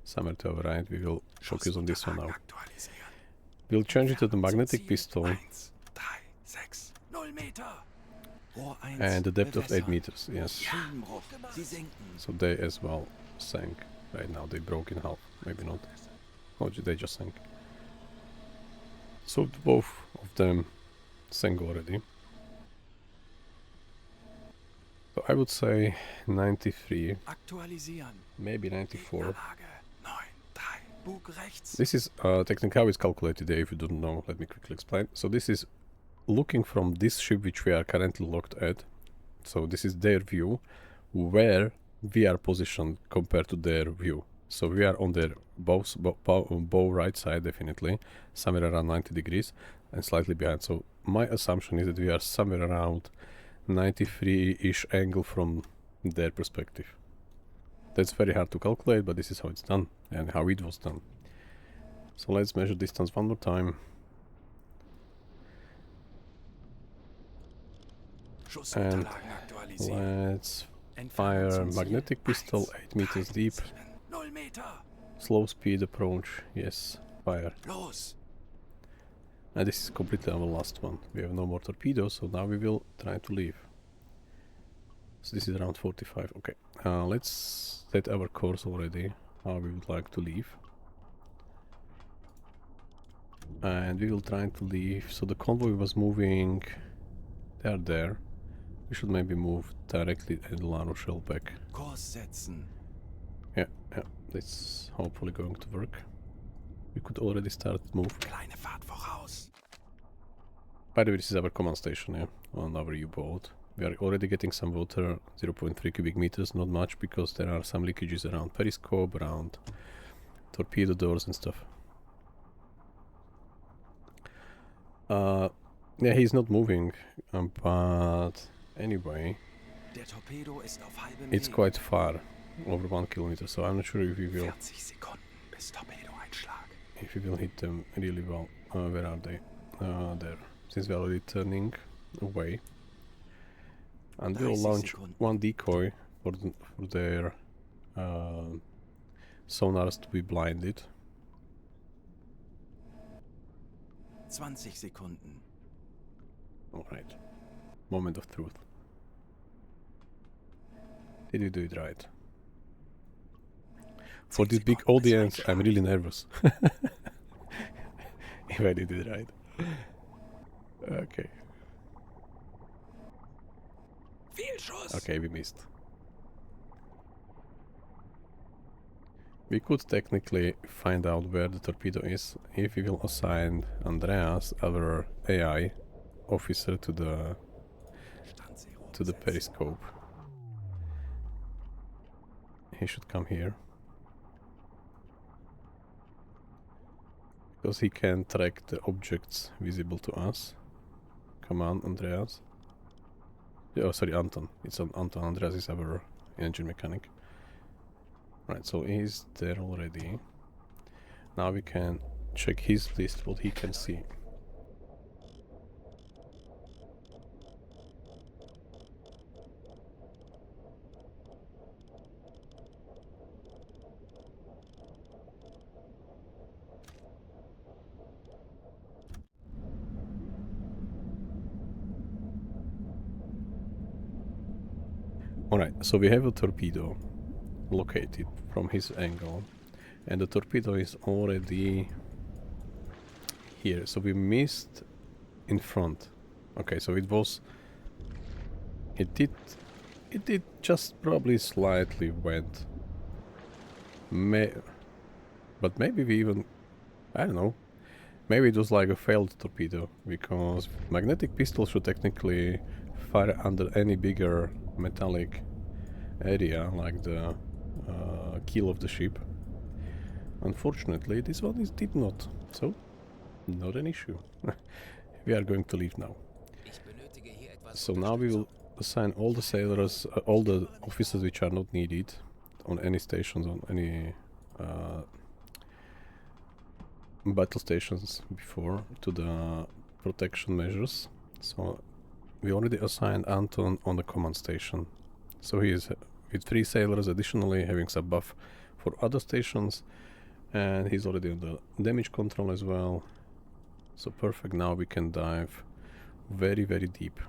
somewhere to our right. We will focus on this one now. We'll change it to the magnetic pistol and the depth of 8 meters, yes. So they as well sank. Right now they broke in half, maybe not. Oh, they just sank. So both of them sank already. So I would say 93, maybe 94. This is technically how it's calculated there. If you don't know, let me quickly explain. So this is looking from this ship which we are currently locked at. So this is their view, where we are positioned compared to their view. So we are on their bow right side, definitely, somewhere around 90 degrees and slightly behind. So my assumption is that we are somewhere around 93-ish angle from their perspective. That's very hard to calculate, but this is how it's done and how it was done. So let's measure distance one more time. And let's fire magnetic pistol 8 meters deep. Slow speed approach, yes, fire. And this is completely our last one. We have no more torpedoes, so now we will try to leave. So this is around 45, okay. Let's set our course already, how we would like to leave. And we will try to leave, so the convoy was moving, they are there. We should maybe move directly at La Rochelle back. Yeah, that's hopefully going to work. We could already start move. By the way, this is our command station, yeah, on our U-boat. We are already getting some water, 0.3 cubic meters, not much, because there are some leakages around periscope, around torpedo doors and stuff. Yeah, he's not moving, but anyway, it's quite far, over 1 kilometer, so I'm not sure if we will hit them really well. Where are they? There, since we are already turning away. And we'll launch one decoy for their sonars to be blinded. 20 Sekunden. Alright. Moment of truth. Did we do it right? For this big audience, I'm really nervous. If I did it right. Okay. Okay, we missed. We could technically find out where the torpedo is if we will assign Andreas, our AI officer, to the periscope. He should come here. Because he can track the objects visible to us. Come on, Andreas. Oh, sorry, Anton. It's Anton. Andreas is our engine mechanic. Right, so he's there already. Now we can check his list, what he can see. Alright, so we have a torpedo located from his angle, and the torpedo is already here, so we missed in front. Okay, so it did just probably slightly went, but maybe we even, I don't know, maybe it was like a failed torpedo, because magnetic pistol should technically fire under any bigger metallic area, like the keel of the ship. Unfortunately, this one did not, so not an issue. We are going to leave now. So now we will assign all the sailors, all the officers which are not needed on any stations, on any battle stations before, to the protection measures. So we already assigned Anton on the command station. So he is with 3 sailors additionally, having some buff for other stations, and he's already on the damage control as well. So perfect, now we can dive very, very deep.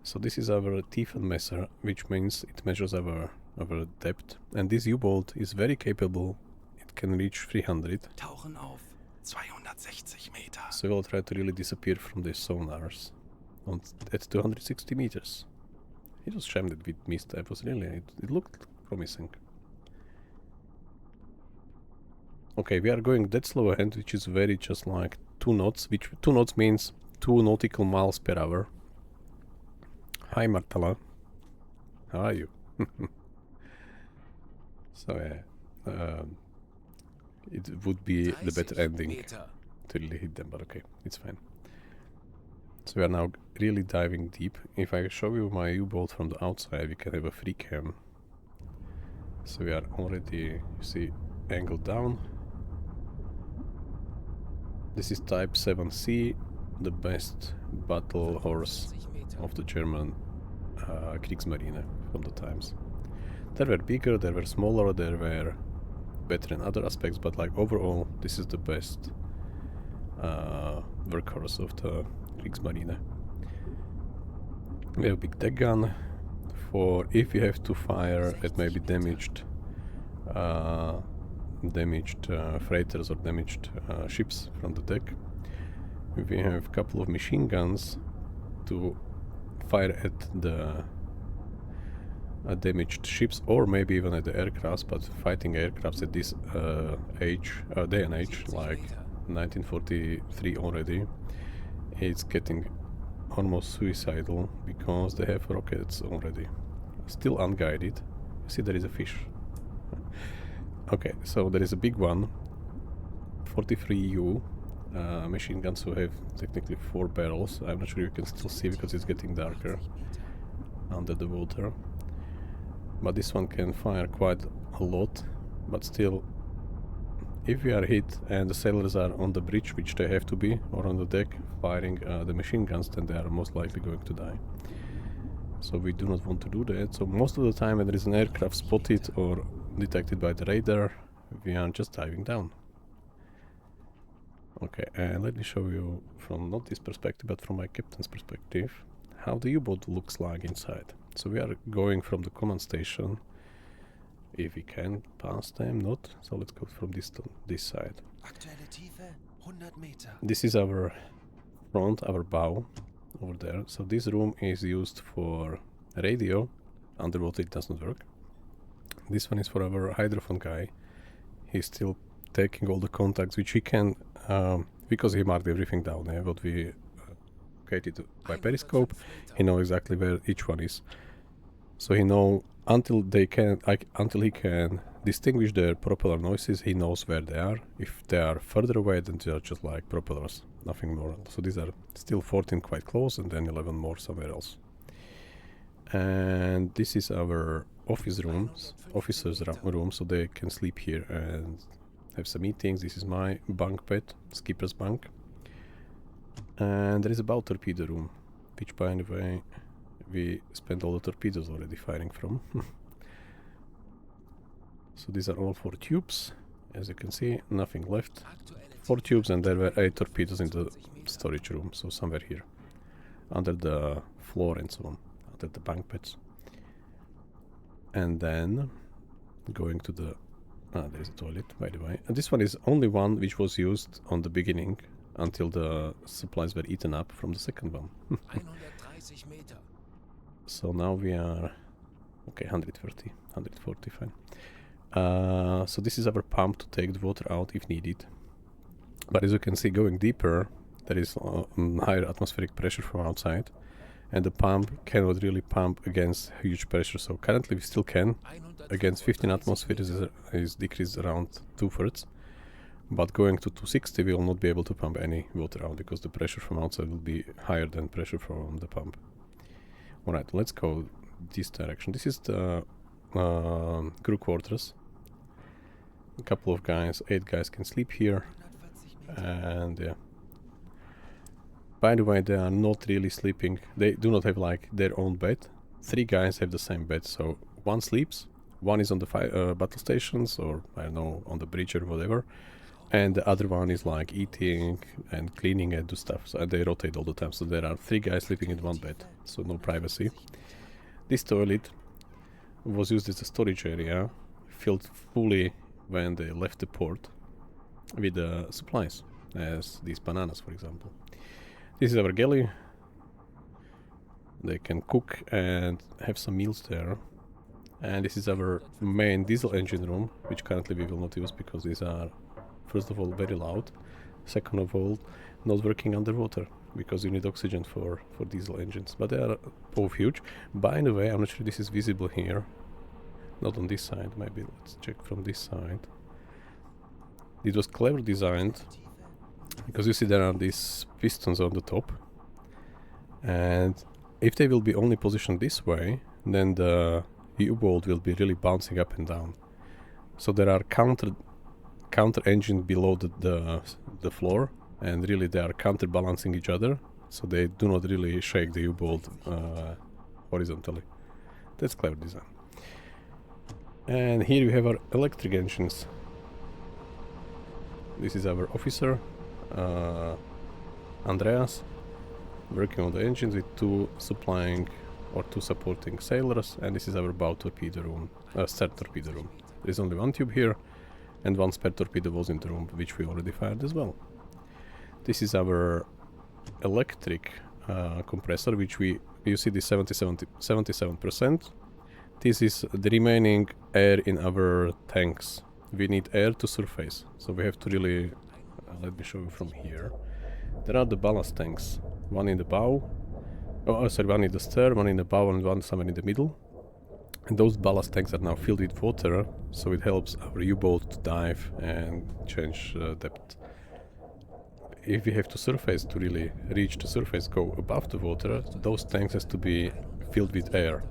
So this is our Tiefen Messer, which means it measures our depth, and this U-boat is very capable. It can reach 300. Tauchen auf 260 Meter. So we'll try to really disappear from these sonars at 260 meters. It was shame that we missed. That was really, it looked promising. Okay, we are going that slow ahead, which is very just like 2 knots, which 2 knots means 2 nautical miles per hour. Hi Martala, how are you? So yeah, it would be the better ending to really hit them, but okay, it's fine. So we are now really diving deep. If I show you my U-boat from the outside, we can have a free cam. So we are already, you see, angled down. This is Type 7C, the best battle horse of the German Kriegsmarine from the times. There were bigger, there were smaller, there were better in other aspects, but like overall, this is the best workhorse of the Kriegsmarine. We have a big deck gun for if you have to fire at maybe damaged freighters or damaged ships from the deck. We have a couple of machine guns to fire at the damaged ships or maybe even at the aircrafts, but fighting aircrafts at this day and age, like 1943 already, it's getting almost suicidal because they have rockets already. Still unguided. See, there is a fish. Okay, so there is a big one, 43U machine guns who have technically 4 barrels. I'm not sure you can still see because it's getting darker under the water. But this one can fire quite a lot, but still, if we are hit and the sailors are on the bridge, which they have to be, or on the deck firing the machine guns, then they are most likely going to die. So we do not want to do that. So most of the time when there is an aircraft spotted or detected by the radar, we are just diving down. Okay, and let me show you from not this perspective, but from my captain's perspective, how the U-boat looks like inside. So we are going from the command station, if we can pass them, not. So let's go from this side. Aktuelle Tiefe 100 Meter. This is our front, our bow over there. So this room is used for radio. Underwater it does not work. This one is for our hydrophone guy. He's still taking all the contacts which he can, because he marked everything down there, what we located by periscope. He knows exactly where each one is. So he know until he can distinguish their propeller noises, he knows where they are. If they are further away, then they are just like propellers, nothing more. So these are still 14 quite close, and then 11 more somewhere else. And this is our officers' room, so they can sleep here and have some meetings. This is my bunk bed, skipper's bunk. And there is a bow torpedo room, which by the way, we spent all the torpedoes already firing from. So these are all 4 tubes, as you can see, nothing left. 4 tubes, and there were 8 torpedoes in the storage room, so somewhere here, under the floor and so on, under the bunk beds. And then going to the there is a toilet, by the way. And this one is only one which was used on the beginning until the supplies were eaten up from the second one. 130 Meter. So now we are okay, 140, fine. So this is our pump to take the water out if needed. But as you can see, going deeper, there is higher atmospheric pressure from outside, and the pump cannot really pump against huge pressure. So currently we still can. Against 15 atmospheres is decreased around 2/3. But going to 260, we will not be able to pump any water out because the pressure from outside will be higher than pressure from the pump. Alright, let's go this direction. This is the crew quarters. A couple of guys, 8 guys can sleep here. And yeah. By the way, they are not really sleeping. They do not have like their own bed. 3 guys have the same bed, so one sleeps, One is on the battle stations, or I don't know, on the bridge or whatever, and the other one is like eating and cleaning and do stuff. So, and they rotate all the time. So there are 3 guys sleeping in one bed, so no privacy. This toilet was used as a storage area, filled fully when they left the port with supplies, as these bananas, for example. This is our galley. They can cook and have some meals there. And this is our main diesel engine room, which currently we will not use because these are, first of all, very loud. Second of all, not working underwater because you need oxygen for diesel engines. But they are both huge. By the way, I'm not sure this is visible here. Not on this side. Maybe let's check from this side. It was clever designed because you see there are these pistons on the top. And if they will be only positioned this way, then the U-boat will be really bouncing up and down. So there are counter engine below the floor, and really they are counterbalancing each other, so they do not really shake the U-boat horizontally. That's clever design. And here we have our electric engines. This is our officer, Andreas, working on the engines with 2 supplying or 2 supporting sailors, and this is our bow torpedo room, start torpedo room. There is only 1 tube here, and 1 spare torpedo was in the room, which we already fired as well. This is our electric compressor, which you see the 77%. This is the remaining air in our tanks. We need air to surface, so we have to really, let me show you from here. There are the ballast tanks, one in the bow, one in the stern, one in the bow, and one somewhere in the middle. And those ballast tanks are now filled with water, so it helps our U-boat to dive and change depth. If we have to surface, to really reach the surface, go above the water, those tanks has to be filled with air.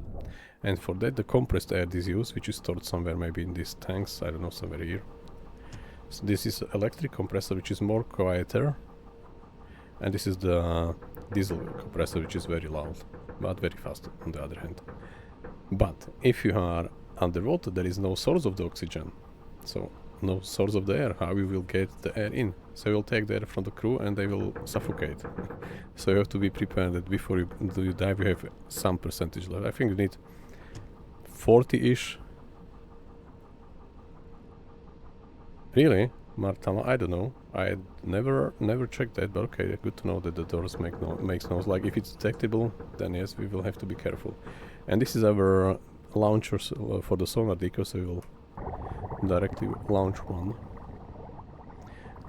And for that the compressed air is used, which is stored somewhere maybe in these tanks, I don't know, somewhere here. So this is electric compressor, which is more quieter. And this is the diesel compressor, which is very loud, but very fast on the other hand. But if you are underwater, there is no source of the oxygen, so no source of the air. How you will get the air in? So you will take the air from the crew and they will suffocate. So you have to be prepared that before you dive, you have some percentage left. I think you need 40-ish. Really? Martama? I don't know. I never checked that, but okay, good to know that the doors makes noise. Like if it's detectable, then yes, we will have to be careful. And this is our launchers for the sonar deco, so we will directly launch one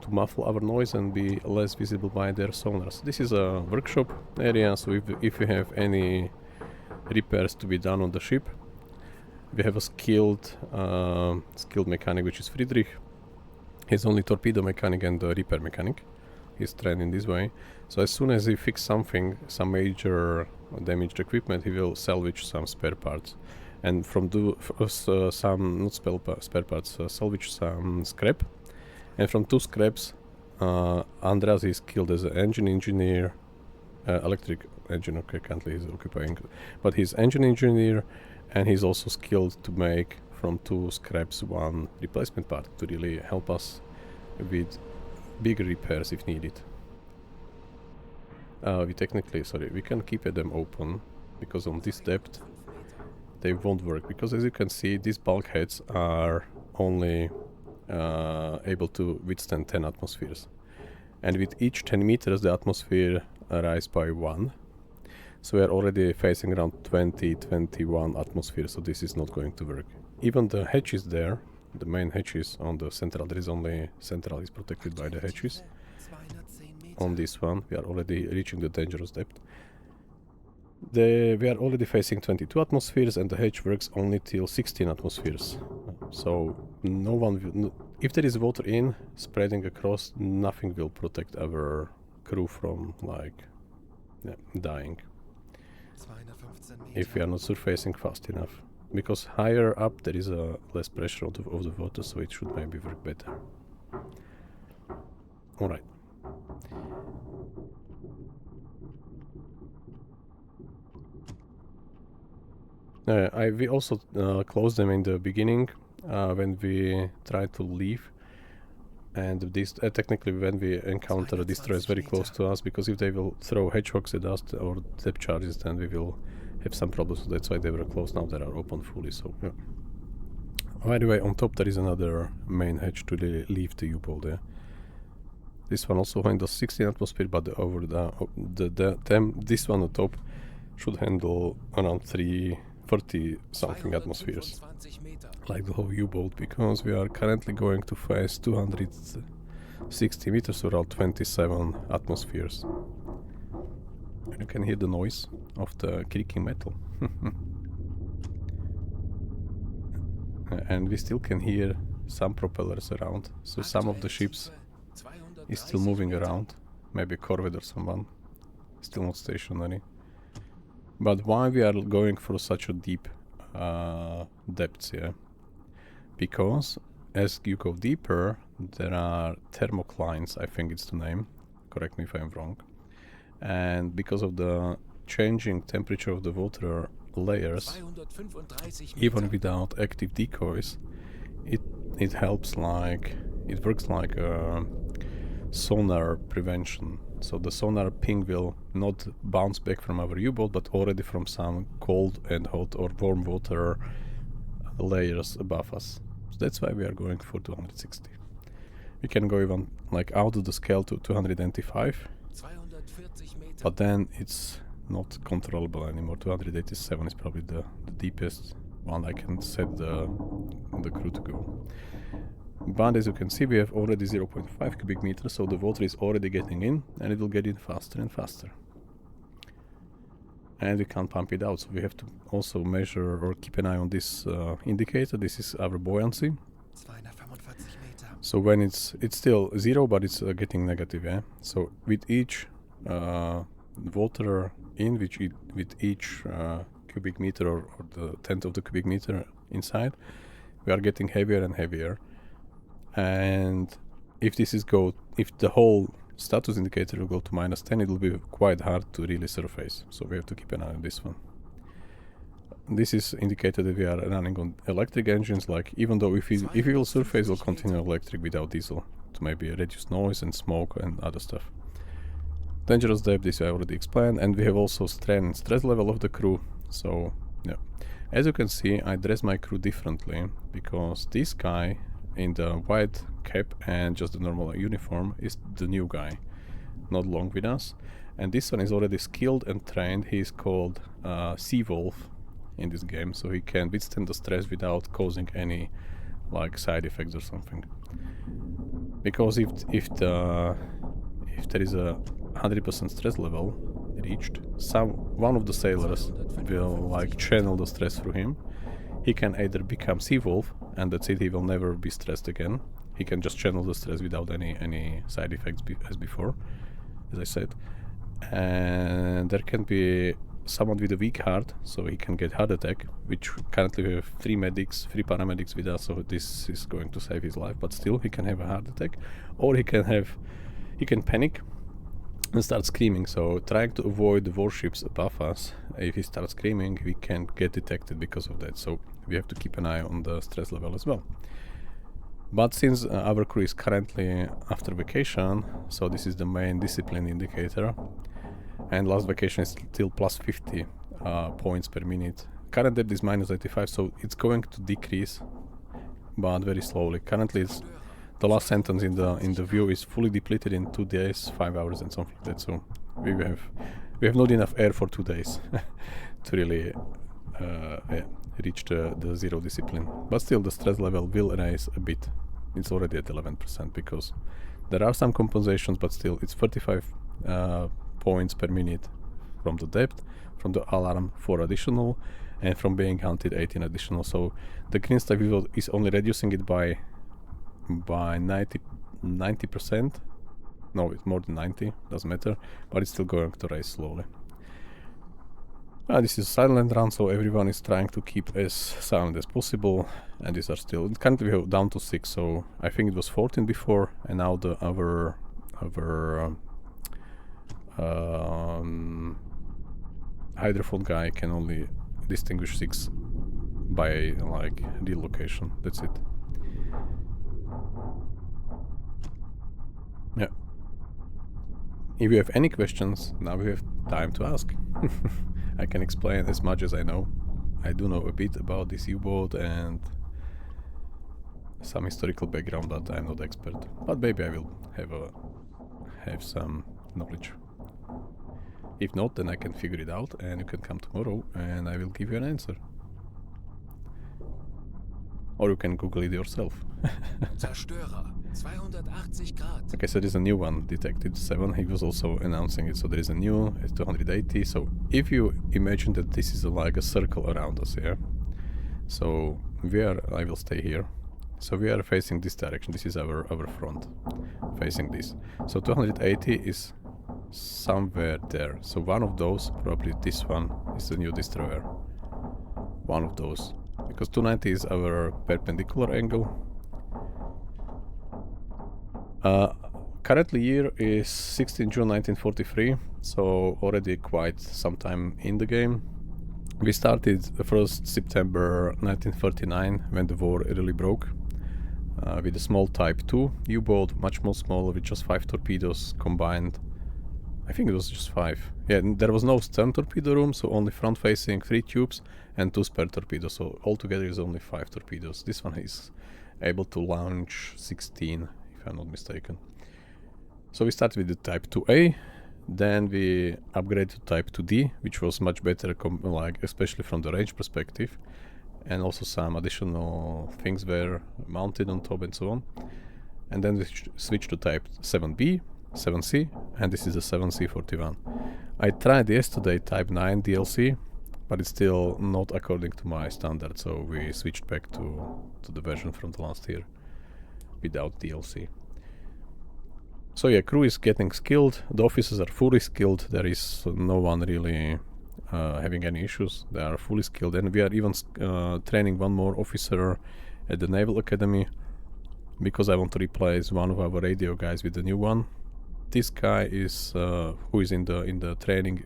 to muffle our noise and be less visible by their sonars. This is a workshop area, so if you have any repairs to be done on the ship, we have a skilled mechanic, which is Friedrich. He's only torpedo mechanic and repair mechanic. He's trained in this way. So as soon as he fixes something, some major damaged equipment, he will salvage some spare parts. And from some, not spare parts, salvage some scrap. And from 2 scraps, Andreas is skilled as an engine engineer, electric engine, okay, currently he's occupying, but he's engine engineer, and he's also skilled to make from 2 scraps 1 replacement part to really help us with bigger repairs if needed. We can keep them open, because on this depth they won't work, because as you can see, these bulkheads are only able to withstand 10 atmospheres, and with each 10 meters the atmosphere rise by 1. So we are already facing around 20-21 atmospheres, so this is not going to work. Even the hatches there, the main hatches on the central, there is only central is protected by the hatches. On this one, we are already reaching the dangerous depth. We are already facing 22 atmospheres, and the hatch works only till 16 atmospheres. So no one will, if there is water in, spreading across, nothing will protect our crew from dying. If we are not surfacing fast enough. Because higher up there is less pressure of the water, so it should maybe work better. Alright. We also closed them in the beginning when we tried to leave, and this technically when we encounter a destroyers very close to us, because if they will throw hedgehogs at us or depth charges, then we will have some problems. So that's why they were closed. Now they are open fully. So yeah. By the way, on top there is another main hatch to leave the U-boat there. This one also handles 16 atmosphere, but this one on top should handle around 330 something atmospheres, like the whole U-boat, because we are currently going to face 260 meters, so around 27 atmospheres. And you can hear the noise of the creaking metal. And we still can hear some propellers around, so some of the ships is still moving around, maybe a corvette or someone, still not stationary. But why we are going for such a deep depths here? Because as you go deeper, there are thermoclines, I think it's the name, correct me if I'm wrong. And because of the changing temperature of the water layers, even without active decoys, it helps, like, it works like a sonar prevention. So the sonar ping will not bounce back from our U-boat, but already from some cold and hot or warm water layers above us. So that's why we are going for 260. We can go even like out of the scale to 295, but then it's not controllable anymore. 287 is probably the deepest one I can set the crew to go. But as you can see, we have already 0.5 cubic meters, so the water is already getting in, and it will get in faster and faster. And we can't pump it out, so we have to also measure or keep an eye on this indicator. This is our buoyancy. So when it's still zero, but it's getting negative, yeah. So with each water in, with each cubic meter or the tenth of the cubic meter inside, we are getting heavier and heavier. And if the whole status indicator will go to -10, it will be quite hard to really surface. So we have to keep an eye on this one. This is indicated that we are running on electric engines. Like, even though if we will surface, we'll continue electric without diesel to maybe reduce noise and smoke and other stuff. Dangerous depth, this I already explained, and we have also strain and stress level of the crew. So yeah, as you can see, I dress my crew differently because this guy in the white cap and just the normal uniform is the new guy, not long with us, and this one is already skilled and trained. He is called Sea Wolf in this game, so he can withstand the stress without causing any like side effects or something. Because if there is a 100% stress level reached, one of the sailors will like channel the stress through him. He can either become Sea Wolf, and that's it, he will never be stressed again. He can just channel the stress without any side effects as before, as I said. And there can be someone with a weak heart, so he can get heart attack, which currently we have 3 paramedics with us, so this is going to save his life, but still he can have a heart attack. Or he can panic and start screaming, so trying to avoid the warships above us. If he starts screaming, we can get detected because of that, so we have to keep an eye on the stress level as well. But since our crew is currently after vacation, so this is the main discipline indicator, and last vacation is still plus 50 points per minute. Current depth is -85, so it's going to decrease, but very slowly. Currently it's the last sentence in the view is fully depleted in 2 days, 5 hours and something like that, so we have not enough air for 2 days to really reach the zero discipline. But still the stress level will rise a bit. It's already at 11% because there are some compensations, but still it's 35 points per minute from the depth, from the alarm 4 additional, and from being hunted 18 additional. So the green stuff is only reducing it by 90%. No, it's more than 90, doesn't matter, but it's still going to rise slowly. This is a silent run, so everyone is trying to keep as silent as possible, and these are still currently we have down to 6, so I think it was 14 before, and now our hydrophone guy can only distinguish 6 by like real location. That's it. Yeah. If you have any questions, now we have time to ask. I can explain as much as I know. I do know a bit about this U-boat and some historical background, but I'm not expert. But maybe I will have some knowledge. If not, then I can figure it out and you can come tomorrow and I will give you an answer. Or you can Google it yourself. Zerstörer, 280 Grad. Okay, so there's a new one, Detected 7. He was also announcing it. So there is a new, it's 280. So if you imagine that this is like a circle around us here. So I will stay here. So we are facing this direction. This is our front, facing this. So 280 is somewhere there. So one of those, probably this one, is the new destroyer. One of those. Because 290 is our perpendicular angle. Currently year is 16 June 1943, so already quite some time in the game. We started the 1st September 1939 when the war really broke. With a small Type 2 U-boat, much more smaller, with just 5 torpedoes combined. I think it was just 5. Yeah, there was no stern torpedo room, so only front-facing 3 tubes and 2 spare torpedoes. So altogether is only 5 torpedoes. This one is able to launch 16, if I'm not mistaken. So we started with the Type 2A, then we upgraded to Type 2D, which was much better, like especially from the range perspective. And also some additional things were mounted on top and so on. And then we switched to Type 7B, 7C, and this is the 7C41. I tried yesterday Type 9 DLC, but it's still not according to my standard, so we switched back to the version from the last year without DLC. So yeah, crew is getting skilled, the officers are fully skilled, there is no one really having any issues, they are fully skilled, and we are even training one more officer at the Naval Academy because I want to replace one of our radio guys with the new one. This guy is who is in the training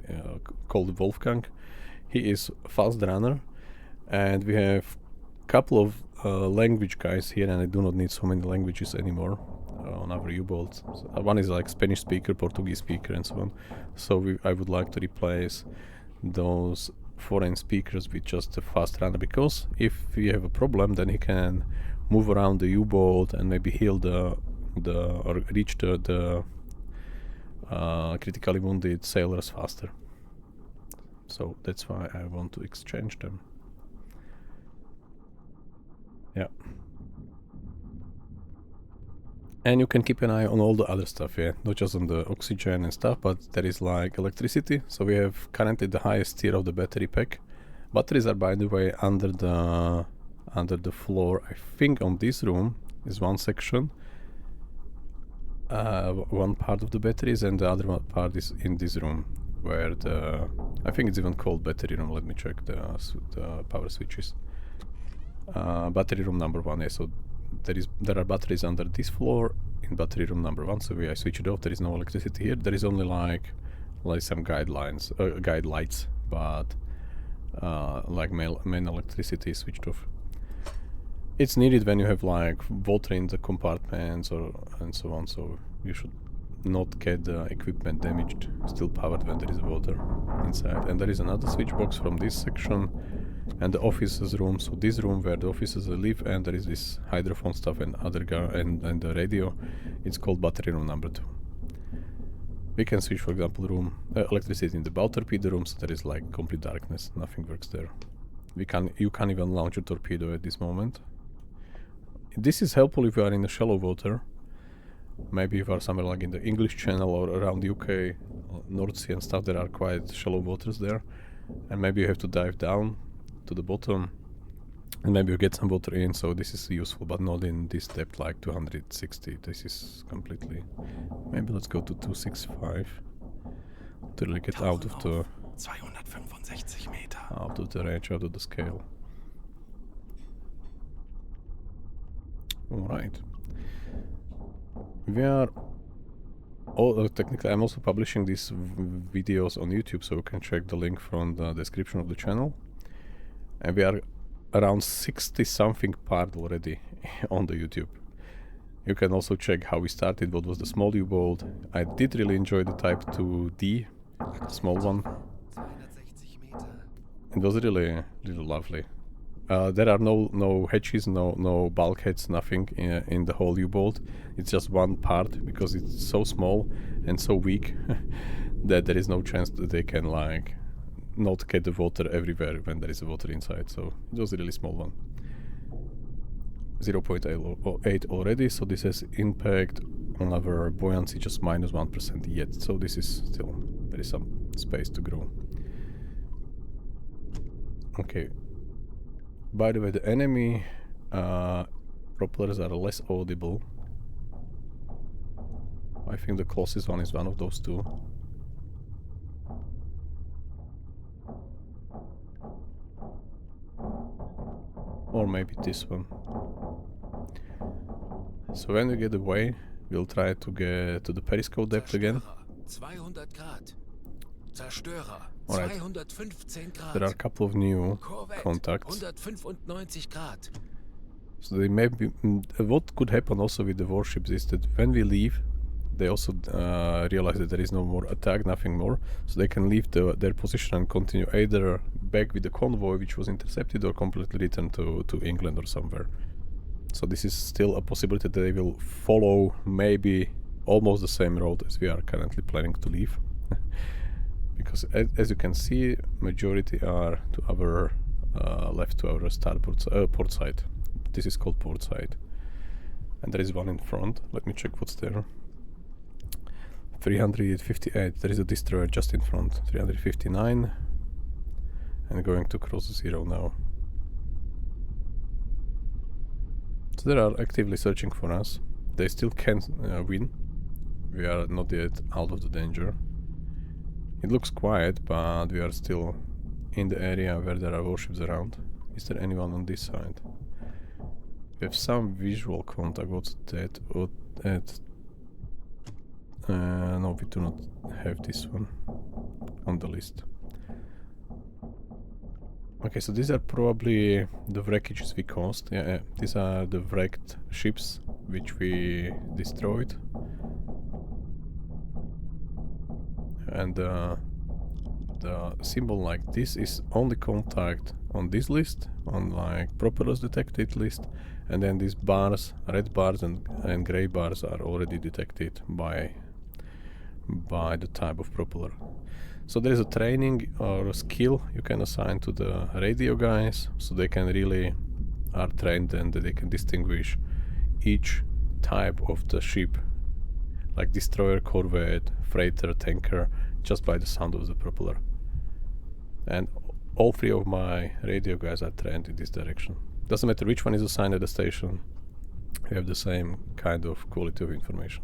called Wolfgang. He is fast runner, and we have couple of language guys here, and I do not need so many languages anymore on our U-boats. So one is like Spanish speaker, Portuguese speaker, and so on. So I would like to replace those foreign speakers with just a fast runner, because if we have a problem, then he can move around the U-boat and maybe heal or reach the critically wounded sailors faster. So that's why I want to exchange them. Yeah. And you can keep an eye on all the other stuff, yeah, not just on the oxygen and stuff, but there is like electricity. So we have currently the highest tier of the battery pack. Batteries are, by the way, under the floor. I think on this room is one section, one part of the batteries, and the other one part is in this room, where I think it's even called battery room. Let me check the power switches. Battery room number 1, yeah, so there are batteries under this floor in battery room number 1, so I switch it off. There is no electricity here. There is only like some guide lights, but like main electricity is switched off. It's needed when you have like water in the compartments and so on, so you should not get the equipment damaged, still powered when there is water inside. And there is another switch box from this section and the officers room, so this room where the officers live, and there is this hydrophone stuff and and the radio. It's called battery room number 2. We can switch, for example, electricity in the bow torpedo room, so there is like complete darkness, nothing works there. You can't even launch a torpedo at this moment. This is helpful if you are in the shallow water. Maybe if you are somewhere like in the English Channel or around UK, North Sea and stuff, there are quite shallow waters there. And maybe you have to dive down to the bottom and maybe you get some water in, so this is useful, but not in this depth like 260. This is completely... Maybe let's go to 265 to really get out of the... 265 Meter. Out of the range, out of the scale. Alright. We are... technically I'm also publishing these videos on YouTube, so you can check the link from the description of the channel. And we are around 60 something part already on the YouTube. You can also check how we started, what was the small U-boat. I did really enjoy the Type 2D, small one. 260 Meter. It was really, really lovely. There are no hatches, no bulkheads, nothing in the whole U-boat. It's just one part because it's so small and so weak that there is no chance that they can like not get the water everywhere when there is water inside. So it was a really small one. 0.8 already, so this has impact on our buoyancy just -1% yet. So this is still, there is some space to grow. Okay. By the way, the enemy propellers are less audible. I think the closest one is one of those two. Or maybe this one. So when we get away, we'll try to get to the periscope depth again. 200 Grad. Zerstörer. Alright. 215 Grad. There are a couple of new Korvette, contacts. 195 Grad. So they may be, what could happen also with the warships is that when we leave, they also realize that there is no more attack, nothing more. So they can leave their position and continue either back with the convoy which was intercepted or completely return to England or somewhere. So this is still a possibility that they will follow maybe almost the same road as we are currently planning to leave. Because as you can see, majority are to our left, to our starboard port side. This is called port side. And there is one in front. Let me check what's there. 358. There is a destroyer just in front. 359. And going to cross 0 now. So they are actively searching for us. They still can win. We are not yet out of the danger. It looks quiet, but we are still in the area where there are warships around. Is there anyone on this side? We have some visual contact. What's that? No, we do not have this one on the list. Okay, so these are probably the wreckages we caused. Yeah, these are the wrecked ships which we destroyed. And the symbol like this is only contact on this list, on like propellers detected list, and then these bars, red bars and gray bars are already detected by the type of propeller. So there is a training or a skill you can assign to the radio guys, so they can really are trained and they can distinguish each type of the ship, like destroyer, corvette, freighter, tanker, just by the sound of the propeller. And all three of my radio guys are trained in this direction. Doesn't matter which one is assigned at the station, we have the same kind of quality of information.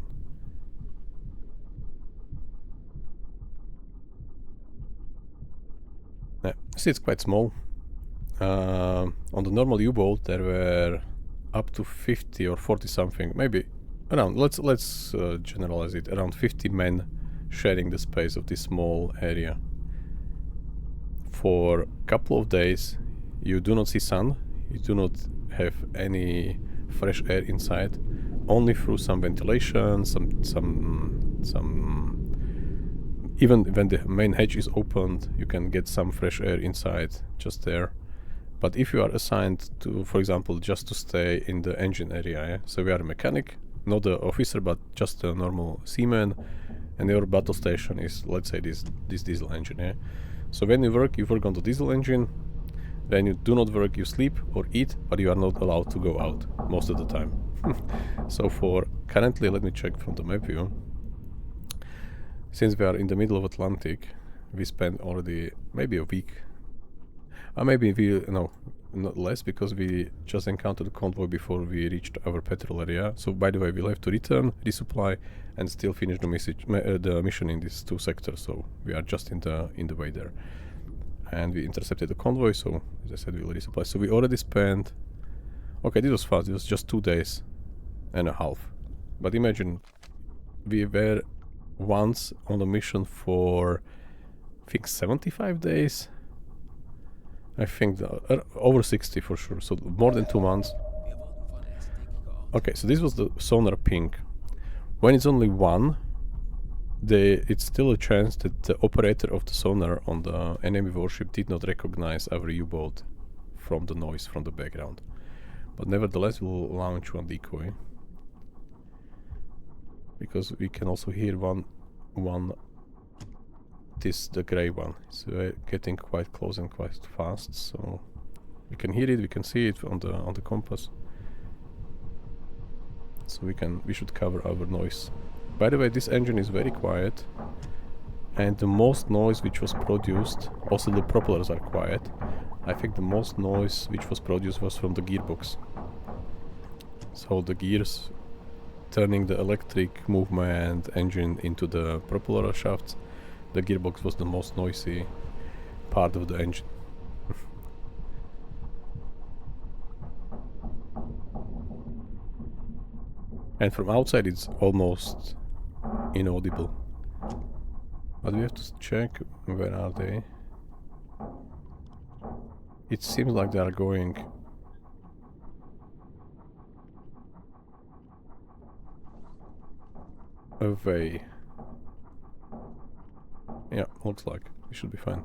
Yeah, see, it's quite small. On the normal U-boat there were up to 50 or 40 something, maybe around, let's generalize it, around 50 men sharing the space of this small area. For a couple of days you do not see sun, you do not have any fresh air inside, only through some ventilation, even when the main hatch is opened, you can get some fresh air inside, just there. But if you are assigned to, for example, just to stay in the engine area, yeah? So we are a mechanic, not the officer, but just a normal seaman, and your battle station is, let's say, this diesel engine. Yeah? So when you work on the diesel engine. When you do not work, you sleep or eat, but you are not allowed to go out most of the time. So for currently, let me check from the map view. Since we are in the middle of Atlantic, we spent already maybe a week. Not less, because we just encountered a convoy before we reached our petrol area. So by the way, we'll have to return, resupply, and still finish the mission in these two sectors. So we are just in the way there. And we intercepted the convoy, so as I said, we'll resupply. So we already spent... Okay, this was fast, it was just 2 days and a half. But imagine, we were once on a mission for, I think, 75 days. I think over 60 for sure, so more than 2 months. Wir wurden von Estig geortet. Okay, so this was the sonar ping. When it's only one, it's still a chance that the operator of the sonar on the enemy warship did not recognize our U-boat from the noise from the background. But nevertheless, we'll launch one decoy. Because we can also hear the gray one. It's getting quite close and quite fast, so we can hear it, we can see it on the compass. So we should cover our noise. By the way, this engine is very quiet, and the most noise which was produced, also the propellers are quiet. I think the most noise which was produced was from the gearbox. So the gears turning the electric movement engine into the propeller shafts, the gearbox was the most noisy part of the engine. And from outside it's almost inaudible. But we have to check where are they. It seems like they are going away. Yeah, looks like we should be fine.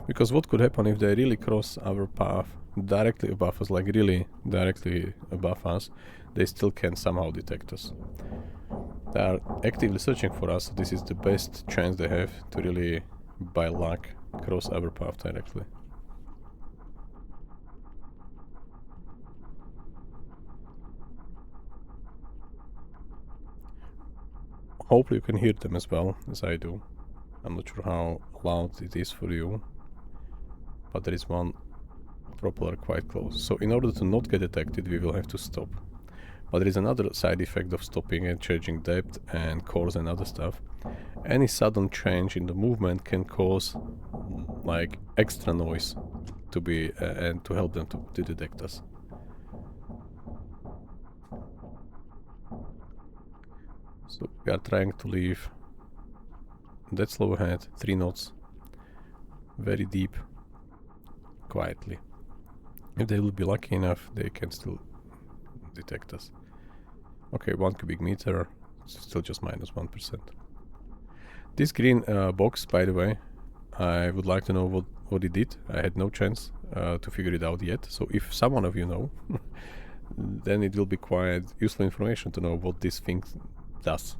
Because what could happen if they really cross our path directly above us, like really directly above us, they still can somehow detect us. They are actively searching for us, so this is the best chance they have to really, by luck, cross our path directly. Hopefully you can hear them as well, as I do. I'm not sure how loud it is for you, but there is one propeller quite close. So in order to not get detected, we will have to stop. But there is another side effect of stopping and changing depth and course and other stuff. Any sudden change in the movement can cause like extra noise to be and to help them to detect us. So we are trying to leave that slow ahead, 3 knots, very deep, quietly. If they will be lucky enough, they can still detect us. Okay, 1 cubic meter, still just minus 1%. This green box, by the way, I would like to know what it did. I had no chance to figure it out yet, so if someone of you know, then it will be quite useful information to know what this thing does.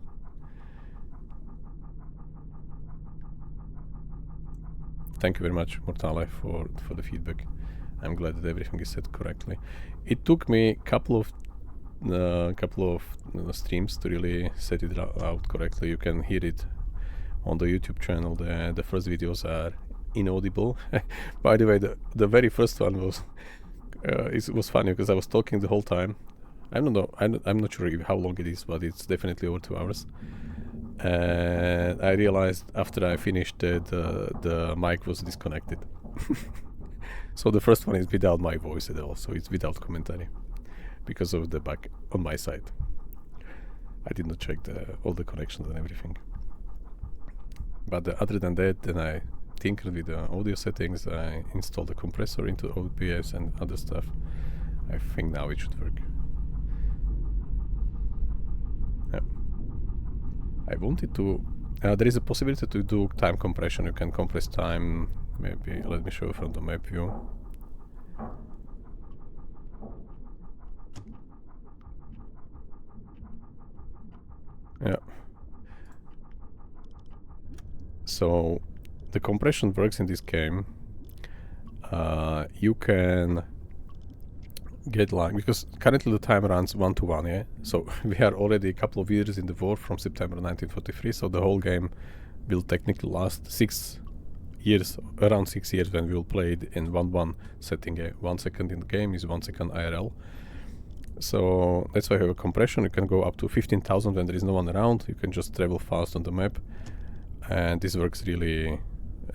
Thank you very much, Mortale, for the feedback. I'm glad that everything is set correctly. It took me a couple of streams to really set it out correctly. You can hear it on the YouTube channel. The first videos are inaudible. By the way, the very first one was it was funny because I was talking the whole time. I don't know. I'm not sure how long it is, but it's definitely over 2 hours. And I realized after I finished that the mic was disconnected. So the first one is without my voice at all, so it's without commentary because of the bug on my side. I did not check all the connections and everything. But other than that, then I tinkered with the audio settings. I installed the compressor into OBS and other stuff. I think now it should work. Yeah. I wanted to... there is a possibility to do time compression. You can compress time. Maybe let me show you from the map view. Yeah. So the compression works in this game. You can get like, because currently the time runs 1 to 1, yeah? So we are already a couple of years in the war from September 1943, so the whole game will technically last 6 years, around 6 years when we will play it in 1-1 setting. 1 second in the game is 1 second IRL. So that's why I have a compression. You can go up to 15,000 when there is no one around. You can just travel fast on the map, and this works really,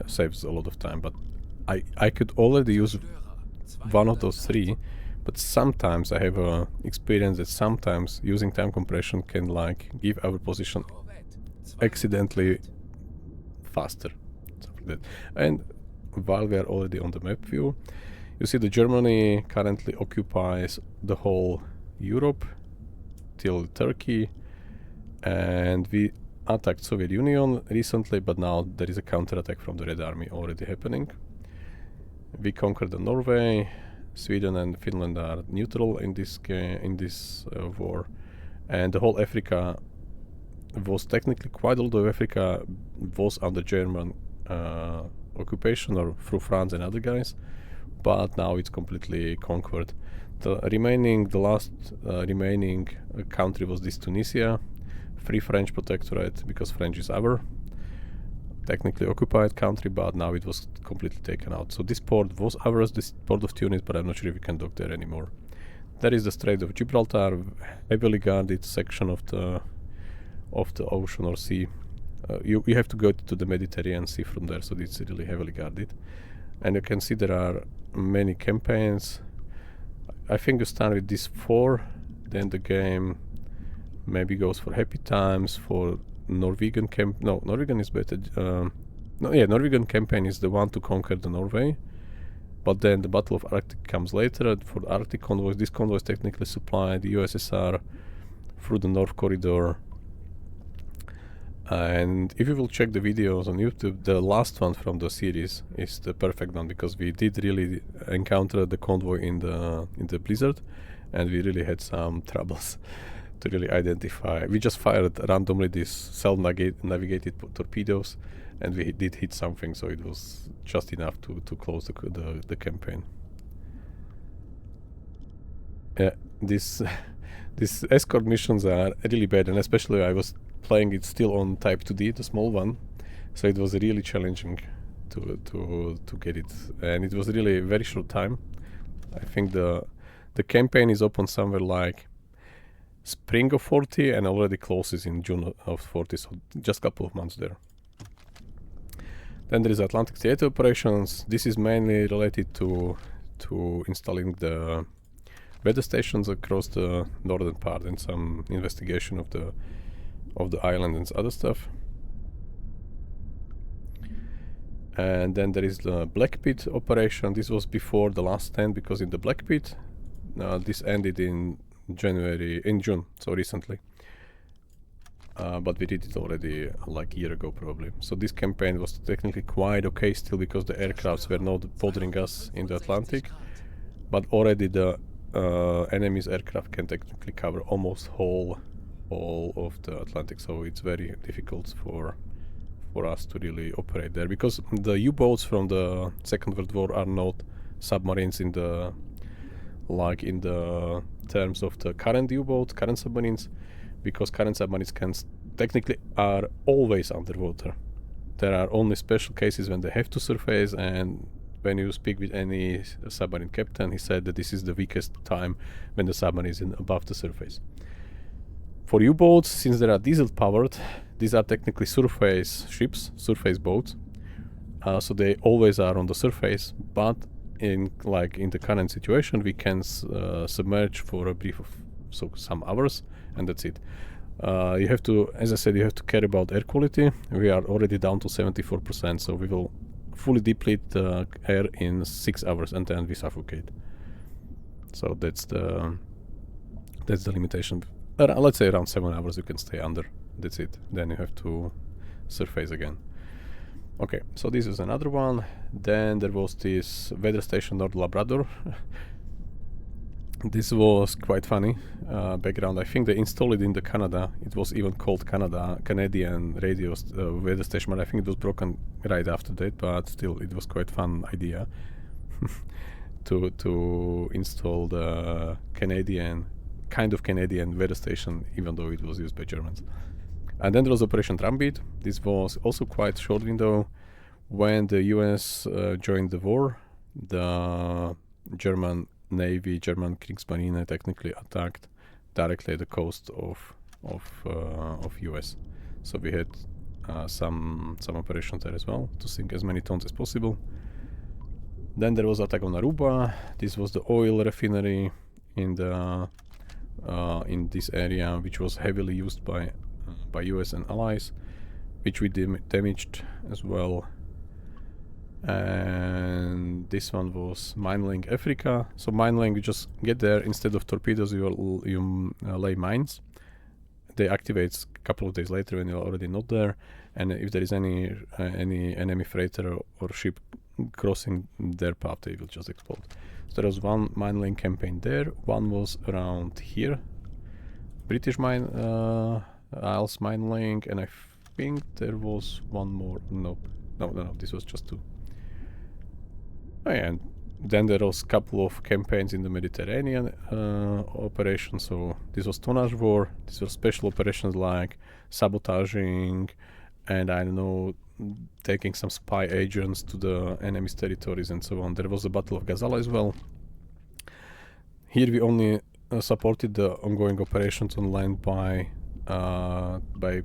saves a lot of time. But I could already use one of those 3, but sometimes I have a experience that sometimes using time compression can like give our position accidentally faster, something like that. And while we are already on the map view, You see, the Germany currently occupies the whole Europe till Turkey, and we attacked Soviet Union recently, but now there is a counterattack from the Red Army already happening. We conquered the Norway. Sweden and Finland are neutral in this war, and the whole Africa was technically, quite a lot of Africa was under German occupation or through France and other guys, but now it's completely conquered. The last remaining country was this Tunisia, Free French Protectorate, because French is our technically occupied country, but now it was completely taken out. So this port was ours, this port of Tunis, but I'm not sure if we can dock there anymore. There is the Strait of Gibraltar, heavily guarded section of the ocean or sea. You have to go to the Mediterranean Sea from there, so it's really heavily guarded. And you can see there are many campaigns. I think you start with these 4, then the game maybe goes for Happy Times, for Norwegian Norwegian is better. Norwegian campaign is the one to conquer the Norway, but then the Battle of Arctic comes later. For Arctic convoys, this convoy is technically supplied the USSR through the North Corridor. And if you will check the videos on YouTube, the last one from the series is the perfect one, because we did really encounter the convoy in the blizzard, and we really had some troubles to really identify. We just fired randomly these self-navigated torpedoes, and we did hit something, so it was just enough to close the campaign. Yeah, these escort missions are really bad, and especially I was playing it still on Type 2D, the small one, so it was really challenging to get it, and it was really a very short time. I think the campaign is open somewhere like spring of 40 and already closes in June of 40, so just a couple of months there. Then there is Atlantic theater operations. This is mainly related to installing the weather stations across the northern part and some investigation of the island and other stuff. And then there is the Black Pit operation. This was before the last stand, because in the Black Pit, this ended in June, so recently. But we did it already like a year ago probably. So this campaign was technically quite okay still, because the aircrafts were not bothering us in the Atlantic, but already the enemy's aircraft can technically cover almost all of the Atlantic, so it's very difficult for us to really operate there, because the U-boats from the Second World War are not submarines in the terms of the current U-boats, current submarines, because current submarines technically are always underwater. There are only special cases when they have to surface, and when you speak with any submarine captain, he said that this is the weakest time when the submarine is above the surface. For U-boats, since they are diesel powered, these are technically surface ships, surface boats, so they always are on the surface, but in the current situation, we can submerge for a brief of some hours, and that's it. You have to, as I said, you have to care about air quality. We are already down to 74%, so we will fully deplete the air in 6 hours, and then we suffocate. So that's the limitation. Let's say around 7 hours you can stay under. That's it. Then you have to surface again. Okay, so this is another one. Then there was this weather station North Labrador. This was quite funny background. I think they installed it in the Canada. It was even called Canadian radio weather station, but I think it was broken right after that. But still, it was quite fun idea to install the Canadian weather station, even though it was used by Germans. And then there was Operation Drumbeat. This was also quite short window. When the US joined the war, the German Navy, German Kriegsmarine technically attacked directly the coast of US. So we had some operations there as well to sink as many tons as possible. Then there was attack on Aruba. This was the oil refinery in this area, which was heavily used by US and allies, which we damaged as well. And this one was Mineling Africa. So Mineling, you just get there, instead of torpedoes you lay mines. They activate a couple of days later when you're already not there, and if there is any enemy freighter or ship crossing their path, they will just explode. So there was one Mineling campaign there. One was around here, British Isles Mineling, and I think there was one more. No, this was just two. Oh, yeah, and then there was a couple of campaigns in the Mediterranean operations. So this was tonnage war. These were special operations like sabotaging, and I don't know, taking some spy agents to the enemy's territories and so on. There was the Battle of Gazala as well. Here we only supported the ongoing operations on land by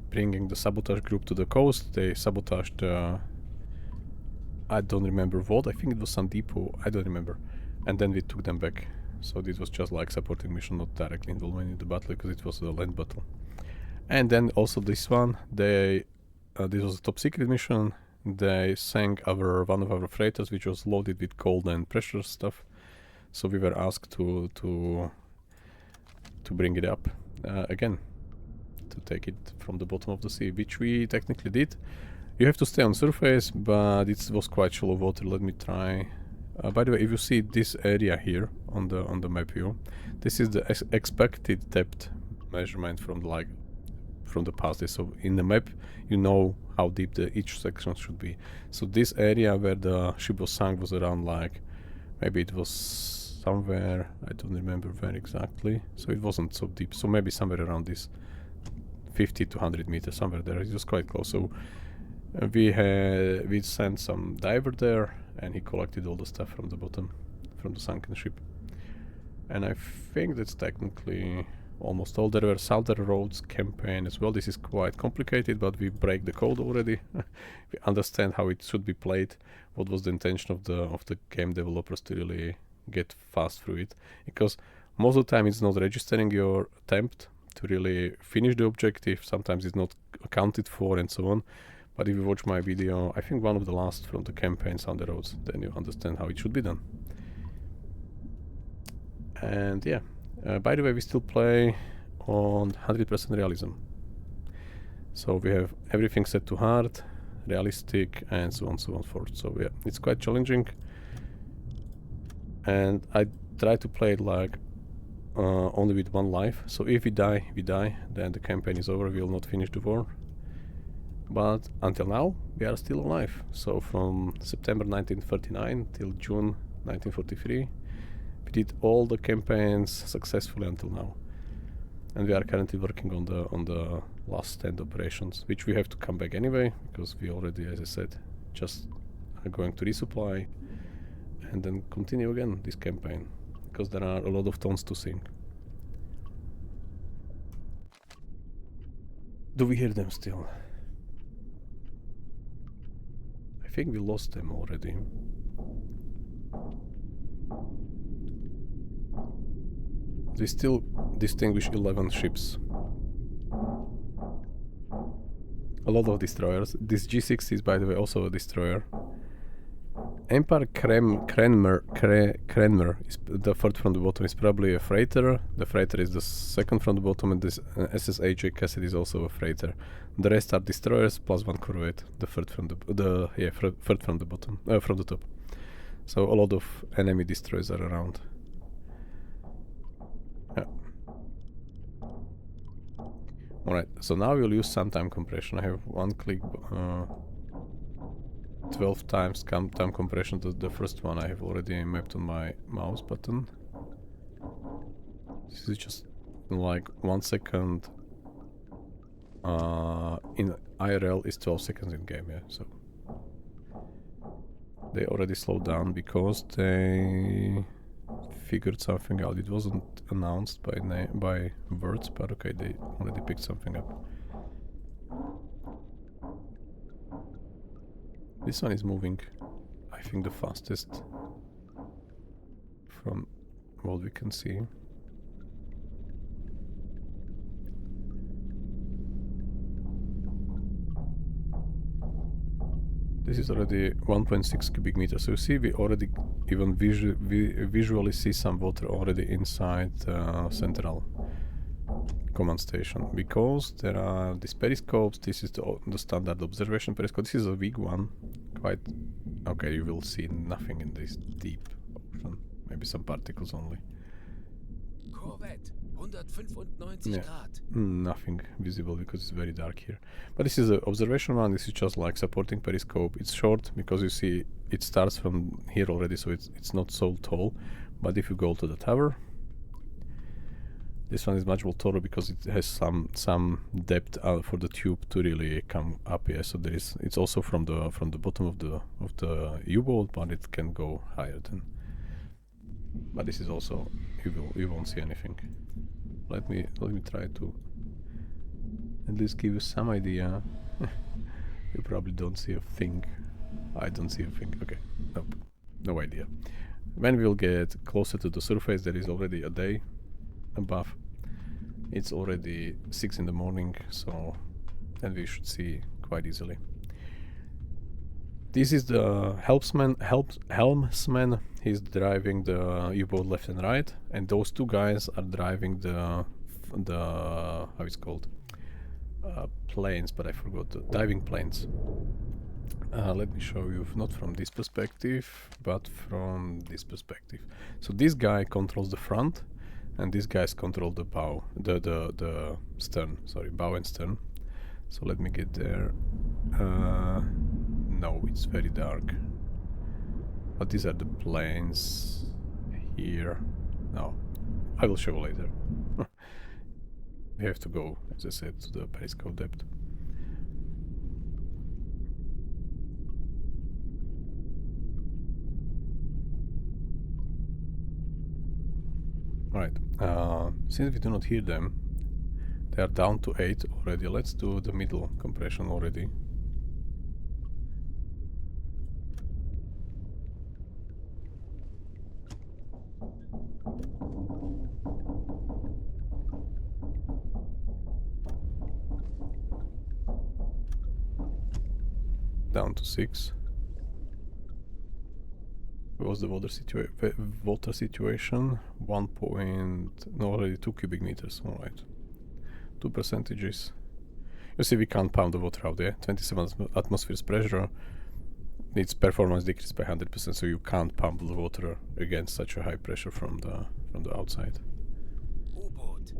bringing the sabotage group to the coast. They sabotaged. I don't remember what. I think it was some depot. I don't remember. And then we took them back. So this was just like supporting mission, not directly involved in the battle, because it was a land battle. And then also this one, this was a top secret mission. They sank one of our freighters, which was loaded with cold and pressure stuff. So we were asked to bring it up again, to take it from the bottom of the sea, which we technically did. You have to stay on surface, but it was quite shallow water. Let me try. By the way, if you see this area here on the map view, this is the expected depth measurement from the past day. So in the map, you know how deep each section should be. So this area where the ship was sunk was around, like, maybe it was somewhere, I don't remember where exactly. So it wasn't so deep. So maybe somewhere around this 50 to 100 meters, somewhere there. It was quite close. So we sent some diver there, and he collected all the stuff from the bottom, from the sunken ship. And I think that's technically almost all. There were Southern Roads campaign as well. This is quite complicated, but we break the code already. We understand how it should be played. What was the intention of the game developers to really get fast through it? Because most of the time it's not registering your attempt to really finish the objective. Sometimes it's not accounted for and so on. But if you watch my video, I think one of the last from the campaigns on the roads, then you understand how it should be done. And yeah, by the way, we still play on 100% realism. So we have everything set to hard, realistic, and so on forth. So yeah, it's quite challenging. And I try to play it like only with one life. So if we die, we die. Then the campaign is over. We will not finish the war. But until now, we are still alive. So from September 1939 till June 1943, we did all the campaigns successfully until now. And we are currently working on the last stand operations, which we have to come back anyway, because we already, as I said, just are going to resupply and then continue again this campaign, because there are a lot of tons to sink. Do we hear them still? I think we lost them already. We still distinguish 11 ships. A lot of destroyers. This G6 is, by the way, also a destroyer. Empire Cranmer is the third from the bottom, is probably a freighter. The freighter is the second from the bottom, and this SS AJ Cassidy is also a freighter. The rest are destroyers plus one corvette. The third from third from the bottom, from the top. So a lot of enemy destroyers are around. Yeah. Alright, so now we'll use some time compression. I have one click 12 times time compression. The first one I have already mapped on my mouse button. This is just like 1 second. In IRL is 12 seconds in game, yeah. So they already slowed down because they figured something out. It wasn't announced by words, but okay, they already picked something up. This one is moving, I think, the fastest from what we can see. This is already 1.6 cubic meters. So you see, we already even visually see some water already inside central command station, because there are these periscopes. This is the standard observation periscope. This is a big one. Quite okay. You will see nothing in this deep ocean. Maybe some particles only. Korvette, 195 Yeah. Grad. Nothing visible because it's very dark here. But this is the observation one. This is just like supporting periscope. It's short because you see it starts from here already, so it's not so tall. But if you go to the tower, this one is much more taller because it has some depth for the tube to really come up here. So it's also from the bottom of the U-boat, but it can go higher than. But this is also you won't see anything. Let me try to at least give you some idea. You probably don't see a thing. I don't see a thing. Okay, nope, no idea. When we'll get closer to the surface, there is already a day above. It's already 6 in the morning, so then we should see quite easily. This is the helmsman. He's driving the U-boat left and right, and those two guys are driving the how it's called, planes, but I forgot, the diving planes. Let me show you, not from this perspective, but from this perspective. So this guy controls the front, and these guys control the bow, the stern. Sorry, bow and stern. So let me get there. No, it's very dark. But these are the planes here. No, I will show later. We have to go, as I said, to the periscope depth. Alright, since we do not hear them, they are down to 8 already. Let's do the middle compression already. Down to 6. What was the water situation? 1 no, already 2 cubic meters. Alright. 2 percentages. You see, we can't pump the water out there. 27 atmospheres pressure. Its performance decreased by 100%, so you can't pump the water against such a high pressure from the outside. Uboat,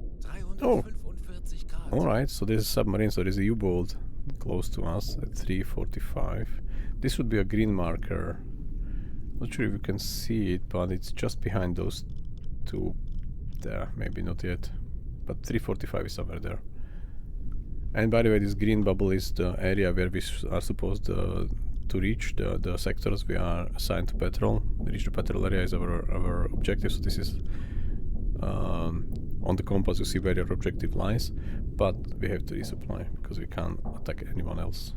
Oh. 345 Grad. Alright, so there's a submarine, so there's a U-boat close to us at 345. This would be a green marker. Not sure if you can see it, but it's just behind those two there. Maybe not yet, but 345 is somewhere there. And by the way, this green bubble is the area where we are supposed to reach the sectors we are assigned to patrol. Reach the patrol area is our objective, so this is on the compass you see where your objective lies, but we have to resupply because we can't attack anyone else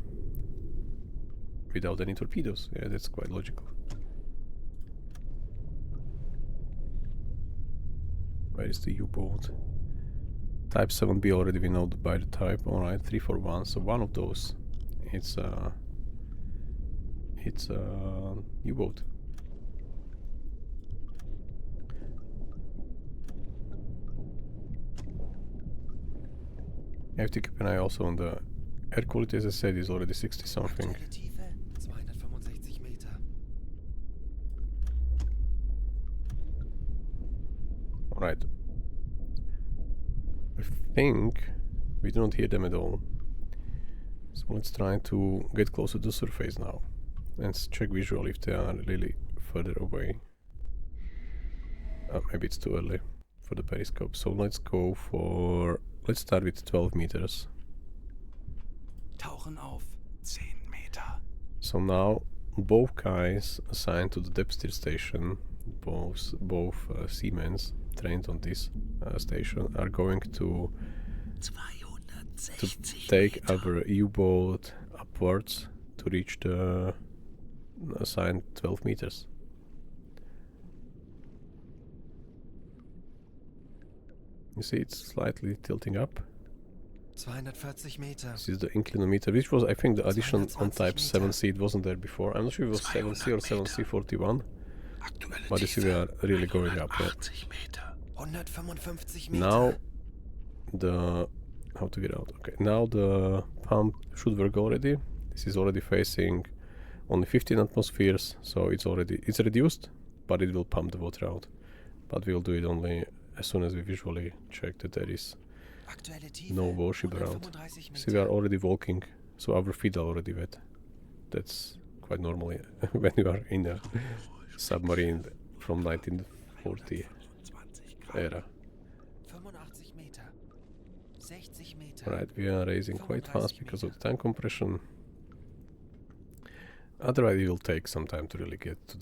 without any torpedoes. Yeah, that's quite logical. Where is the U-boat? Type 7B already, we know by the type. Alright, 341. So one of those, it's a U-boat. You have to keep an eye also on the air quality, as I said, is already 60 something. Aktuelle Tiefe 265 Meter. Alright. I think we don't hear them at all. So let's try to get closer to the surface now. Let's check visually if they are really further away. Maybe it's too early for the periscope. So let's go for... Let's start with 12 meters. Tauchen auf 10 Meter. So now both guys assigned to the depth steer station, both seamen trained on this station, are going to take our U-boat upwards to reach the assigned 12 meters. You see, it's slightly tilting up. 240 Meter. This is the inclinometer, which was, I think, the addition on 220 type Meter. 7C. It wasn't there before. I'm not sure if it was 7C or 7C41. Aktuelle But you see we are really going up. Yeah. 180 Meter. 155 Meter. Now the how to get out? Okay, now the pump should work already. This is already facing only 15 atmospheres, so it's reduced, but it will pump the water out. But we'll do it only as soon as we visually check that there is Aktuelle Tiefe. no warship around. 135 See, we are already walking, so our feet are already wet. That's quite normally when you are in a submarine from 1940 era. 85 Meter. 60 Meter. Right, we are raising quite fast because of the tank compression. Otherwise, it will take some time to really get to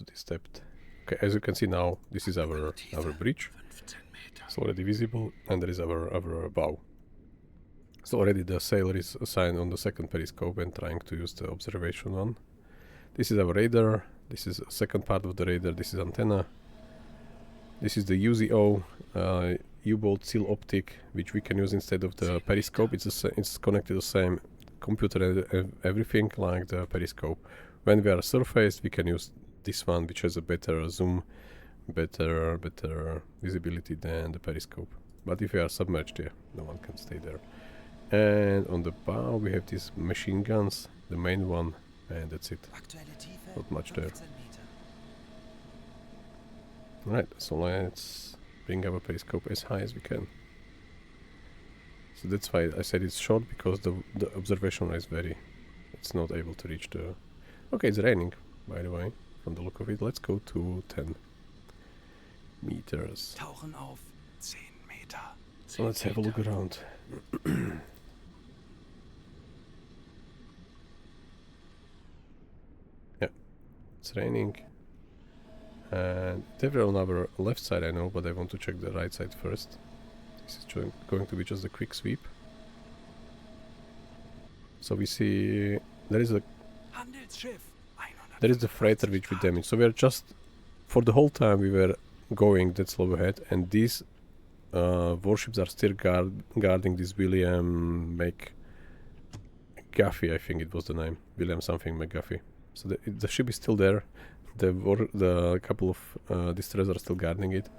this depth. Okay, as you can see now, this is our bridge. 15 Meter. It's already visible, and there is our bow. So already the sailor is assigned on the second periscope and trying to use the observation one. This is our radar. This is the second part of the radar. This is antenna. This is the UZO U-boat seal optic, which we can use instead of the periscope. It's connected to the same computer and everything like the periscope. When we are surfaced, we can use this one, which has a better zoom, better visibility than the periscope. But if we are submerged, yeah, no one can stay there. And on the bow we have these machine guns, the main one, and that's it. Aktuelle Tiefe. Not much there. 15 Meter. Right, so let's bring our periscope as high as we can. So that's why I said it's short, because the observation is it's not able to reach the... Okay, it's raining, by the way, from the look of it. Let's go to 10 meters. Tauchen auf. 10 Meter. So let's have a look around. Yeah, it's raining. And they were on our left side, I know, but I want to check the right side first. This is going to be just a quick sweep. So we see there is Handelsschiff. the freighter which we damaged. So we are just, for the whole time we were going that slow ahead, and these warships are still guarding this William McGuffey, I think it was the name, William something McGuffey. So the ship is still there. The couple of destroyers are still guarding it.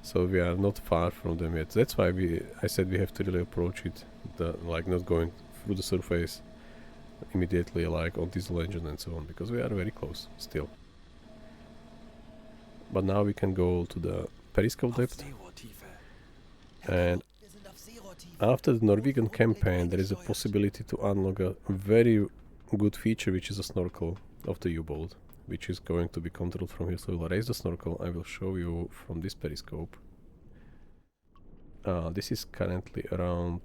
So we are not far from them yet. That's why I said we have to really approach it, like not going through the surface immediately, like on diesel engine and so on, because we are very close still. But now we can go to the periscope depth, and after the Norwegian campaign there is a possibility to unlock a very good feature, which is a snorkel of the U-boat, which is going to be controlled from here. So we'll raise the snorkel. I will show you from this periscope. This is currently around...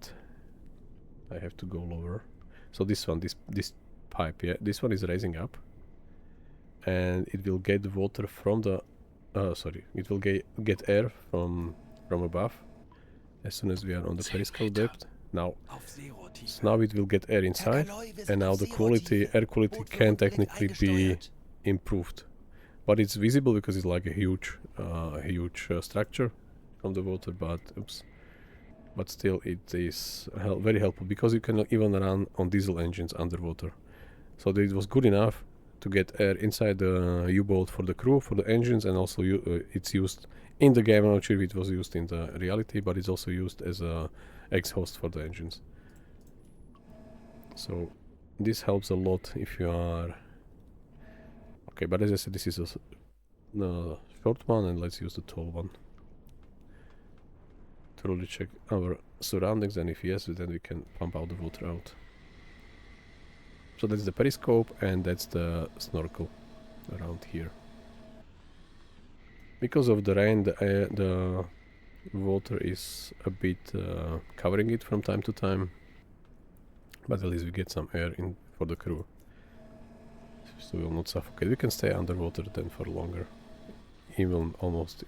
I have to go lower. So this one, this pipe, yeah, this one is raising up, and it will get water from the... it will get air from above as soon as we are on the periscope depth. Now, so now it will get air inside, and now the air quality can technically be improved, but it's visible because it's like a huge structure from the water. But still, it is very helpful, because you can even run on diesel engines underwater. So it was good enough to get air inside the U-boat for the crew, for the engines, and also it's used in the game. I'm not sure if it was used in the reality, but it's also used as a exhaust for the engines. So this helps a lot if you are... Okay, but as I said, this is a short one, and let's use the tall one to really check our surroundings, and if yes, then we can pump out the water out. So that's the periscope, and that's the snorkel around here. Because of the rain, the water is a bit covering it from time to time, but at least we get some air in for the crew, so we will not suffocate. We can stay underwater then for longer, even almost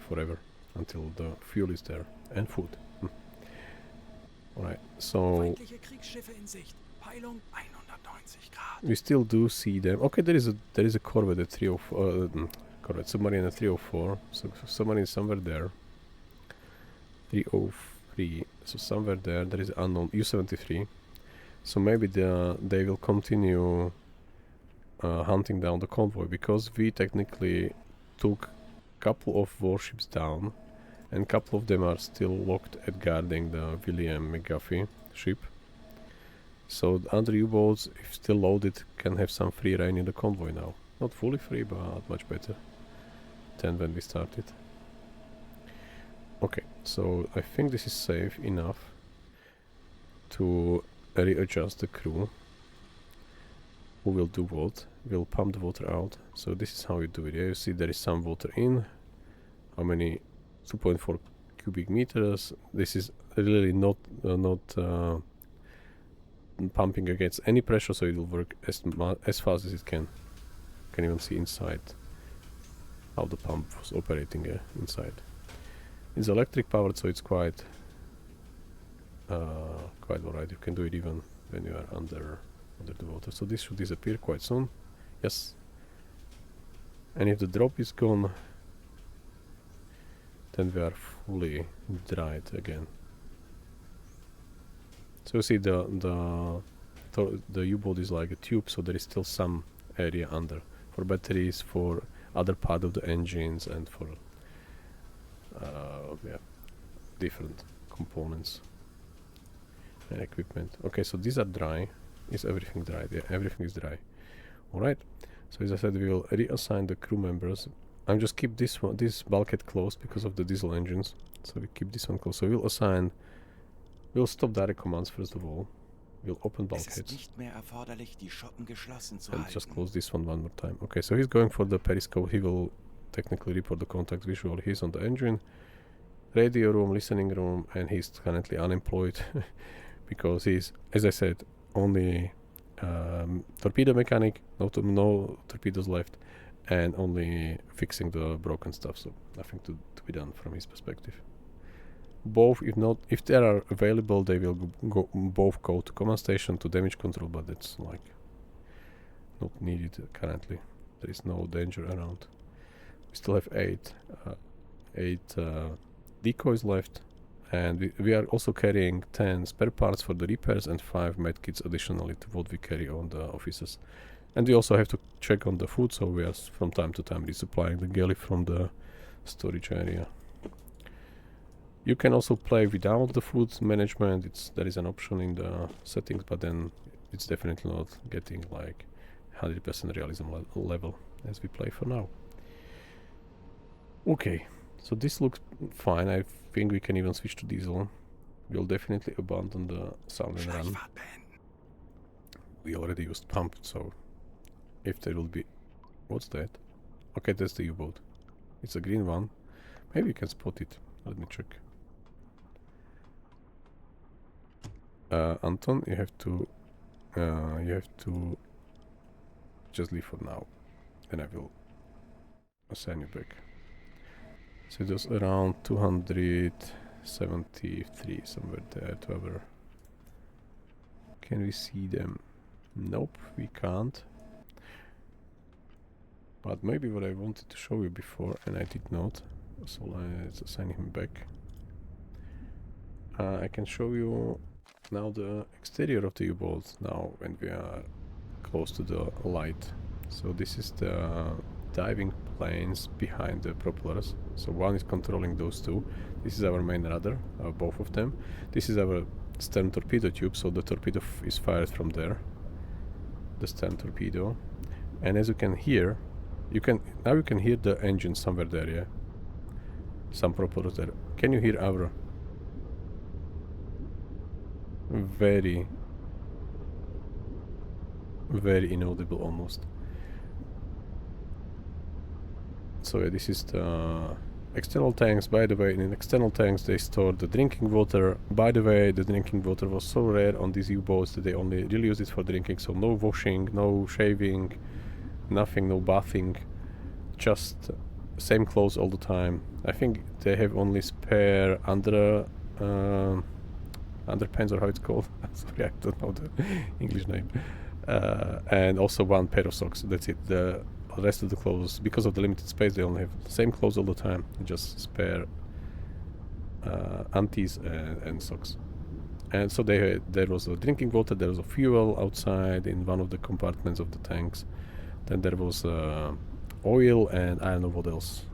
forever, until the fuel is there and food. Alright, so we still do see them. Okay, there is a corvette at 304, corvette submarine at 304. So submarine is somewhere there. 303. So somewhere there is unknown U-73. So maybe they will continue hunting down the convoy, because we technically took couple of warships down, and couple of them are still locked at guarding the William McGuffey ship. So the other U-boats, if still loaded, can have some free reign in the convoy now. Not fully free, but much better than when we started. Okay, so I think this is safe enough to readjust the crew. Who will do what? We'll pump the water out. So this is how you do it. Yeah, you see there is some water in. How many? 2.4 cubic meters. This is really not pumping against any pressure, so it will work as fast as it can. You can even see inside how the pump was operating inside. It's electric powered, so it's quite alright. You can do it even when you are under the water. So this should disappear quite soon. Yes. And if the drop is gone, then we are fully dried again. So you see the U-boat is like a tube, so there is still some area under for batteries, for other part of the engines, and for yeah, different components and equipment. Okay, so these are dry. Is everything dry? Yeah, everything is dry. Alright, so as I said, we will reassign the crew members. I'm just keep this bulkhead closed because of the diesel engines, so we keep this one closed. So we'll stop direct commands first of all. We'll open bulkheads and just close this one more time. Okay, so he's going for the periscope. He will technically report the contact visual. He's on the engine, radio room, listening room, and he's currently unemployed because he's, as I said, only torpedo mechanic, no torpedoes left, and only fixing the broken stuff, so nothing to be done from his perspective. Both, if they are available, they will both go to command station to damage control, but that's like not needed currently. There is no danger around. We still have eight decoys left, and we are also carrying 10 spare parts for the repairs and 5 medkits additionally to what we carry on the officers. And we also have to check on the food, so we are from time to time resupplying the galley from the storage area. You can also play without the food management. There is an option in the settings, but then it's definitely not getting like 100% realism level as we play for now. Okay, so this looks fine. I think we can even switch to diesel. We'll definitely abandon the sound and run. We already used pump, so if there will be... What's that? Okay, that's the U-boat. It's a green one. Maybe you can spot it. Let me check. Anton, you have to just leave for now, and I will assign you back. So it was around 273 somewhere there to our... Can we see them? Nope, we can't. But maybe what I wanted to show you before, and I did not, so let's assign him back. I can show you now the exterior of the U-boat now when we are close to the light. So this is the diving planes behind the propellers. So one is controlling those two. This is our main rudder, both of them. This is our stern torpedo tube, so the torpedo is fired from there. The stern torpedo. And as you can hear, now you can hear the engine somewhere there, yeah? Some propellers there. Can you hear our very inaudible almost? So yeah, this is the external tanks. By the way, in external tanks they store the drinking water. By the way, the drinking water was so rare on these U-boats that they only really use it for drinking, so no washing, no shaving, nothing, no bathing, just same clothes all the time. I think they have only spare underpants, or how it's called. Sorry, I don't know the English name. And also one pair of socks. That's it. The rest of the clothes, because of the limited space, they only have the same clothes all the time. Just spare undies and socks. And so there was a drinking water, there was a fuel outside in one of the compartments of the tanks. Then there was oil and I don't know what else.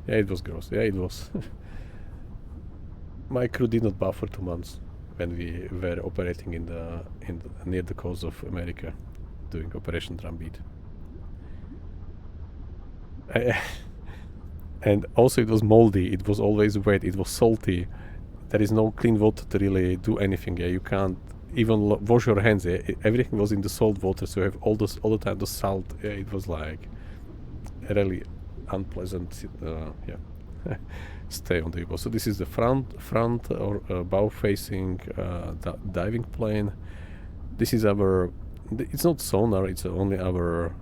Yeah, it was gross. Yeah, it was. My crew did not buffer 2 months when we were operating in the near the coast of America, doing Operation Drumbeat. And also it was moldy. It was always wet. It was salty. There is no clean water to really do anything. Yeah, you can't even wash your hands. Yeah? Everything was in the salt water, so you have all the time the salt. Yeah, it was like a really unpleasant. Yeah. Stay on the U-boat. So this is the front or bow facing diving plane. This is our. It's not sonar. It's only our.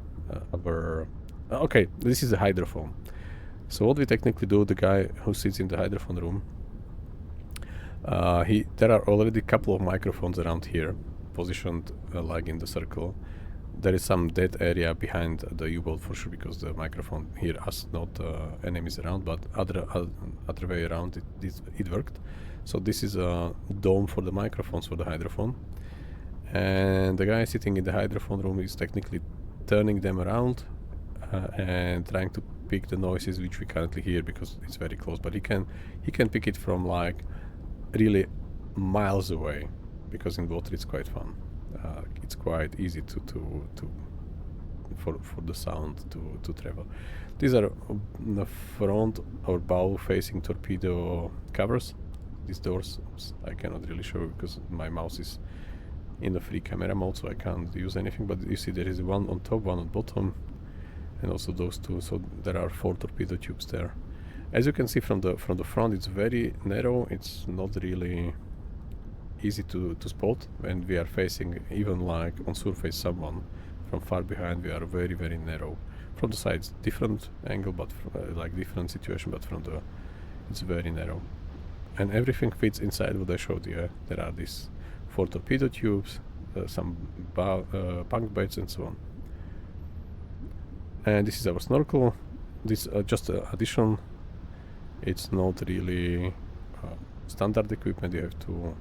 Okay, this is a hydrophone. So what we technically do, the guy who sits in the hydrophone room, there are already a couple of microphones around here, positioned like in the circle. There is some dead area behind the U-boat for sure, because the microphone hear us, not enemies around, but other way around it worked. So this is a dome for the microphones for the hydrophone, and the guy sitting in the hydrophone room is technically turning them around and trying to pick the noises which we currently hear, because it's very close. But he can pick it from like really miles away, because in water it's quite fun. It's quite easy for the sound to travel. These are the front or bow facing torpedo covers. These doors I cannot really show because my mouse is in the free camera mode, so I can't use anything. But you see there is one on top, one on bottom, and also those two. So there are 4 torpedo tubes there. As you can see from the front, it's very narrow. It's not really easy to spot when we are facing, even like on surface, someone from far behind. We are very, very narrow. From the sides, different angle, but like different situation, but from the, it's very narrow. And everything fits inside what I showed you. There are these 4 torpedo tubes, some bunk beds and so on. And this is our snorkel. This just addition. It's not really standard equipment. You have to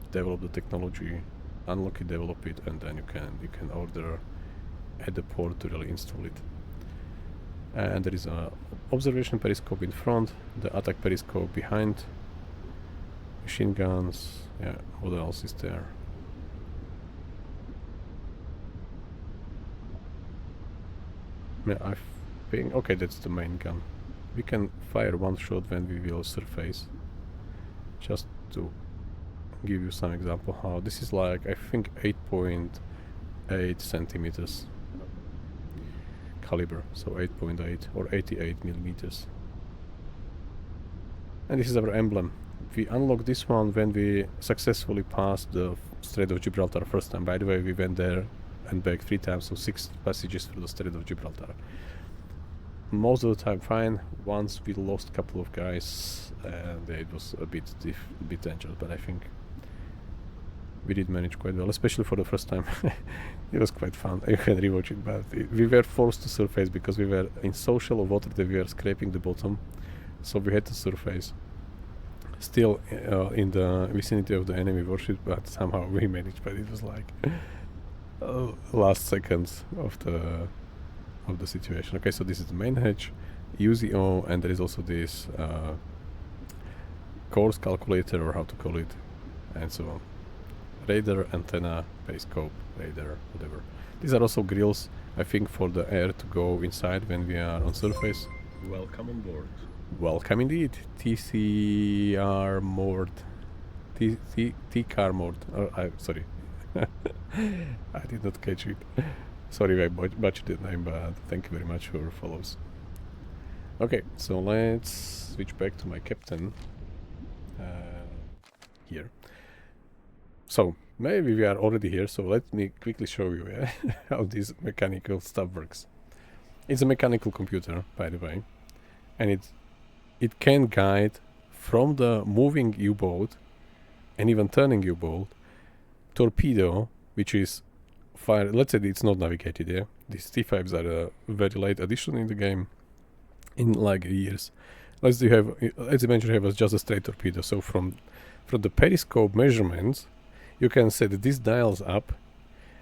develop the technology, unlock it, develop it, and then you can order at the port to really install it. And there is a observation periscope in front, the attack periscope behind, machine guns. Yeah, what else is there? Yeah, I think, okay, that's the main gun. We can fire one shot when we will surface, just to give you some example how this is like, I think 8.8 centimeters caliber, so 8.8 or 88 millimeters. And this is our emblem. We unlock this one when we successfully passed the Strait of Gibraltar first time. By the way, we went there and back 3 times, so 6 passages through the Strait of Gibraltar. Most of the time fine. Once we lost a couple of guys and it was a bit dangerous, but I think we did manage quite well, especially for the first time. It was quite fun. You can rewatch it, but we were forced to surface because we were in so shallow water that we were scraping the bottom, so we had to surface. Still in the vicinity of the enemy warship, but somehow we managed. But it was like last seconds of the situation. Okay, so this is the main hatch, UZO, and there is also this course calculator, or how to call it, and so on. Radar, antenna, periscope, radar, whatever. These are also grills, I think, for the air to go inside when we are on surface. Welcome on board. Welcome indeed. TCR moored. T-car moored. Sorry. I did not catch it. Sorry I butchered the name, but thank you very much for follows. Okay, so let's switch back to my captain here. So maybe we are already here, so let me quickly show you how this mechanical stuff works. It's a mechanical computer, by the way, and it can guide from the moving U-boat and even turning U-boat torpedo, which is fire. Let's say it's not navigated. Yeah, these T5s are a very late addition in the game, in like years, Let's say you have, as I mentioned, you have just a straight torpedo. So from the periscope measurements, you can set these dials up,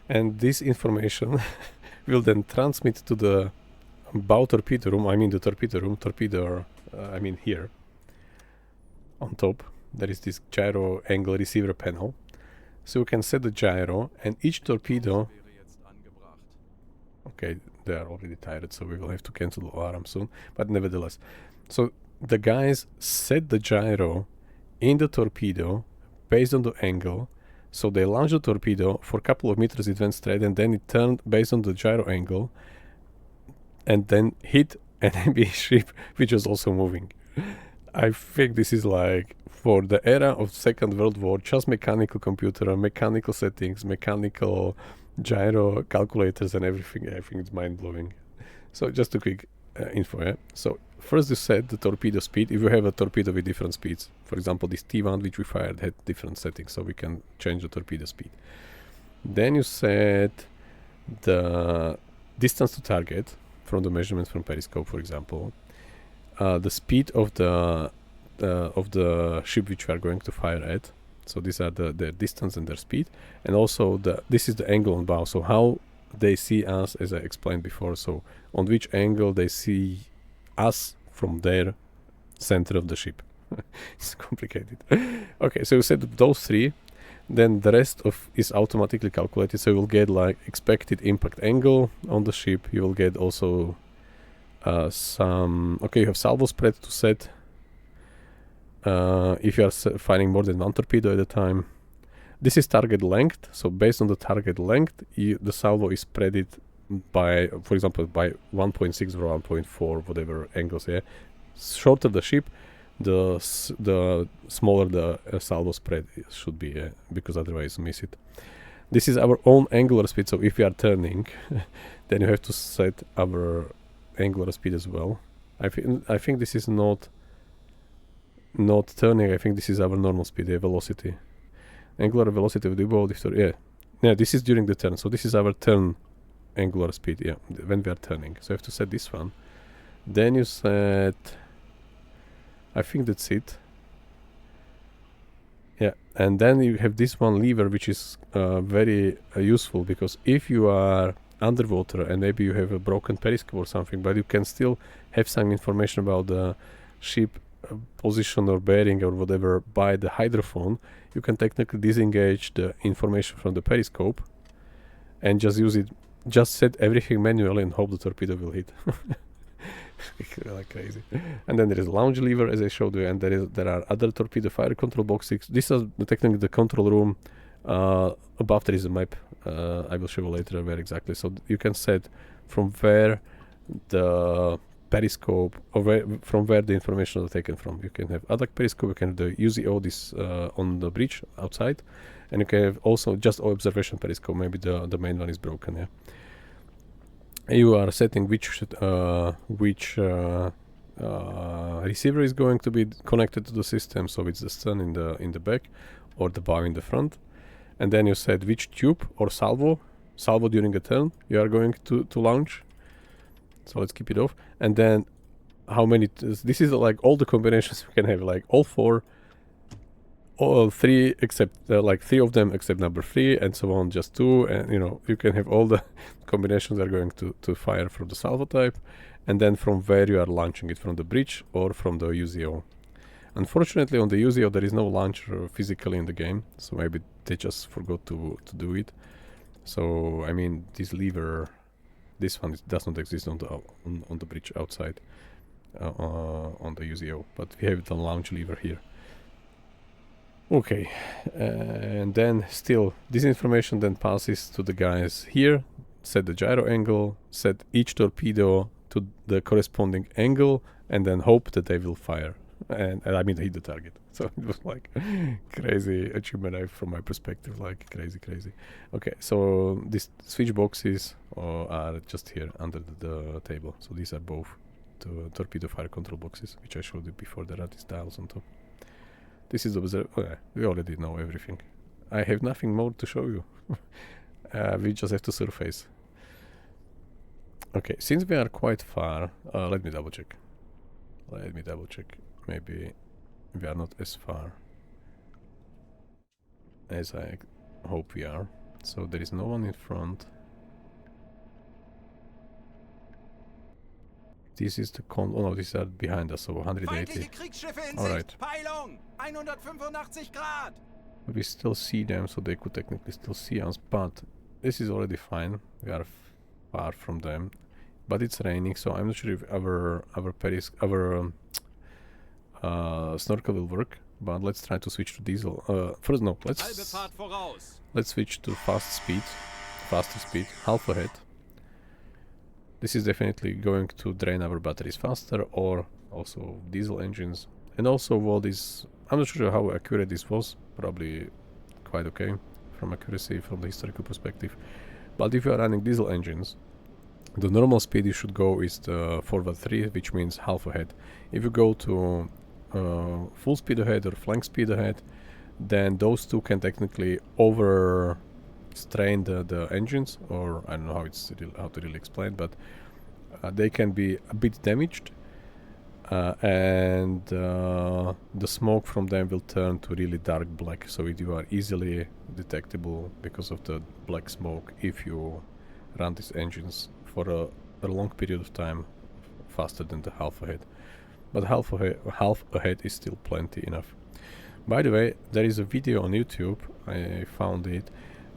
and this information will then transmit to the bow torpedo room. I mean the torpedo room, I mean here on top there is this gyro angle receiver panel. So you can set the gyro, and each torpedo. Okay, they are already tired, so we will have to cancel the alarm soon. But nevertheless, so the guys set the gyro in the torpedo based on the angle. So they launched the torpedo, for a couple of meters it went straight, and then it turned based on the gyro angle, and then hit an enemy ship which was also moving. I think this is like, for the era of Second World War, just mechanical computer, mechanical settings, mechanical gyro calculators and everything. I think it's mind-blowing. So just a quick info, yeah? So first you set the torpedo speed. If you have a torpedo with different speeds, for example this T1 which we fired had different settings, so we can change the torpedo speed. Then you set the distance to target from the measurements from periscope, for example, the speed of the ship which we are going to fire at. So these are their distance and their speed, and also this is the angle on bow. So how they see us, as I explained before. So on which angle they see us from their center of the ship. It's complicated. Okay, so you set those three, then the rest of is automatically calculated. So you will get like expected impact angle on the ship. You will get also some. Okay, you have salvo spread to set. If you are firing more than one torpedo at a time. This is target length, so based on the target length, the salvo is spreaded by, for example, by 1.6 or 1.4, whatever angles. Yeah, shorter the ship, the smaller the salvo spread should be, because otherwise you miss it. This is our own angular speed, so if we are turning, then you have to set our angular speed as well. I think this is not turning. I think this is our normal speed, the velocity. Angular velocity of the boat. Yeah, this is during the turn. So this is our turn angular speed. Yeah, when we are turning. So you have to set this one. Then you set. I think that's it. Yeah, and then you have this one lever, which is very useful, because if you are underwater and maybe you have a broken periscope or something, but you can still have some information about the ship position or bearing or whatever by the hydrophone, you can technically disengage the information from the periscope and just use it, just set everything manually and hope the torpedo will hit. Like crazy. And then there is a launch lever, as I showed you, and there are other torpedo fire control boxes. This is technically the control room. Above there is a map. I will show you later where exactly. So you can set from where the periscope, or from where the information is taken from. You can have ADAC periscope, you can have the UZO, this on the bridge outside, and you can have also just observation periscope. Maybe the main one is broken. Yeah. You are setting which receiver is going to be connected to the system. So it's the stern in the back, or the bow in the front, and then you set which tube or salvo during a turn you are going to launch. So let's keep it off. And then how many, this is like all the combinations you can have, like all three except like three of them except number 3, and so on, just 2, and you can have all the combinations that are going to fire from the salvo type, and then from where you are launching it, from the bridge or from the UZO. Unfortunately on the UZO there is no launcher physically in the game, so maybe they just forgot to do it. So I mean, this lever, this one does not exist on the bridge outside on the UZO, but we have the launch lever here. Okay, and then still this information then passes to the guys here, set the gyro angle, set each torpedo to the corresponding angle, and then hope that they will fire, and I mean hit the target. So it was like crazy achievement from my perspective, like crazy. Okay, so these switch boxes are just here under the table. So these are both the torpedo fire control boxes, which I showed you before. There are these dials on top. This is the we already know everything. I have nothing more to show you. We just have to surface. Okay, since we are quite far, let me double check. Let me double check. Maybe we are not as far as I hope we are. So there is no one in front. This is the oh no, these are behind us, so 180. Feindliche Kriegsschiffe in Alright. Sicht. Peilung 185 Grad. We still see them, so they could technically still see us, but this is already fine. We are far from them, but it's raining, so I'm not sure if our snorkel will work. But let's try to switch to diesel. First, no, Halbe Fahrt voraus. let's switch to faster speed, half ahead. This is definitely going to drain our batteries faster, or also diesel engines. And also what is, I'm not sure how accurate this was, probably quite okay from accuracy, from the historical perspective. But if you are running diesel engines, the normal speed you should go is the forward 3, which means half ahead. If you go to full speed ahead or flank speed ahead, then those two can technically overstrain the engines, or I don't know how to really explain, but they can be a bit damaged, and the smoke from them will turn to really dark black, so you are easily detectable because of the black smoke if you run these engines for a long period of time faster than the half ahead. But half ahead is still plenty enough. By the way, there is a video on YouTube, I found it,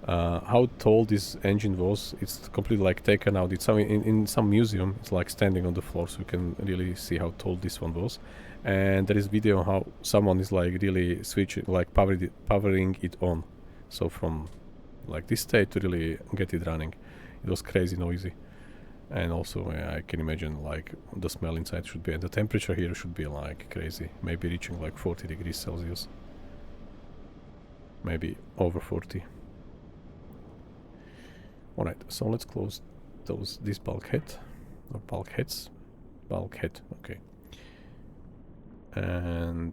how tall this engine was. It's completely like taken out. It's in some museum. It's like standing on the floor, so you can really see how tall this one was. And there is video how someone is like really switching, like powering it on. So from like this state to really get it running. It was crazy noisy. And also I can imagine like the smell inside should be, and the temperature here should be like crazy, maybe reaching like 40 degrees Celsius, maybe over 40. Alright, so let's close this bulkhead, or bulkhead, okay. And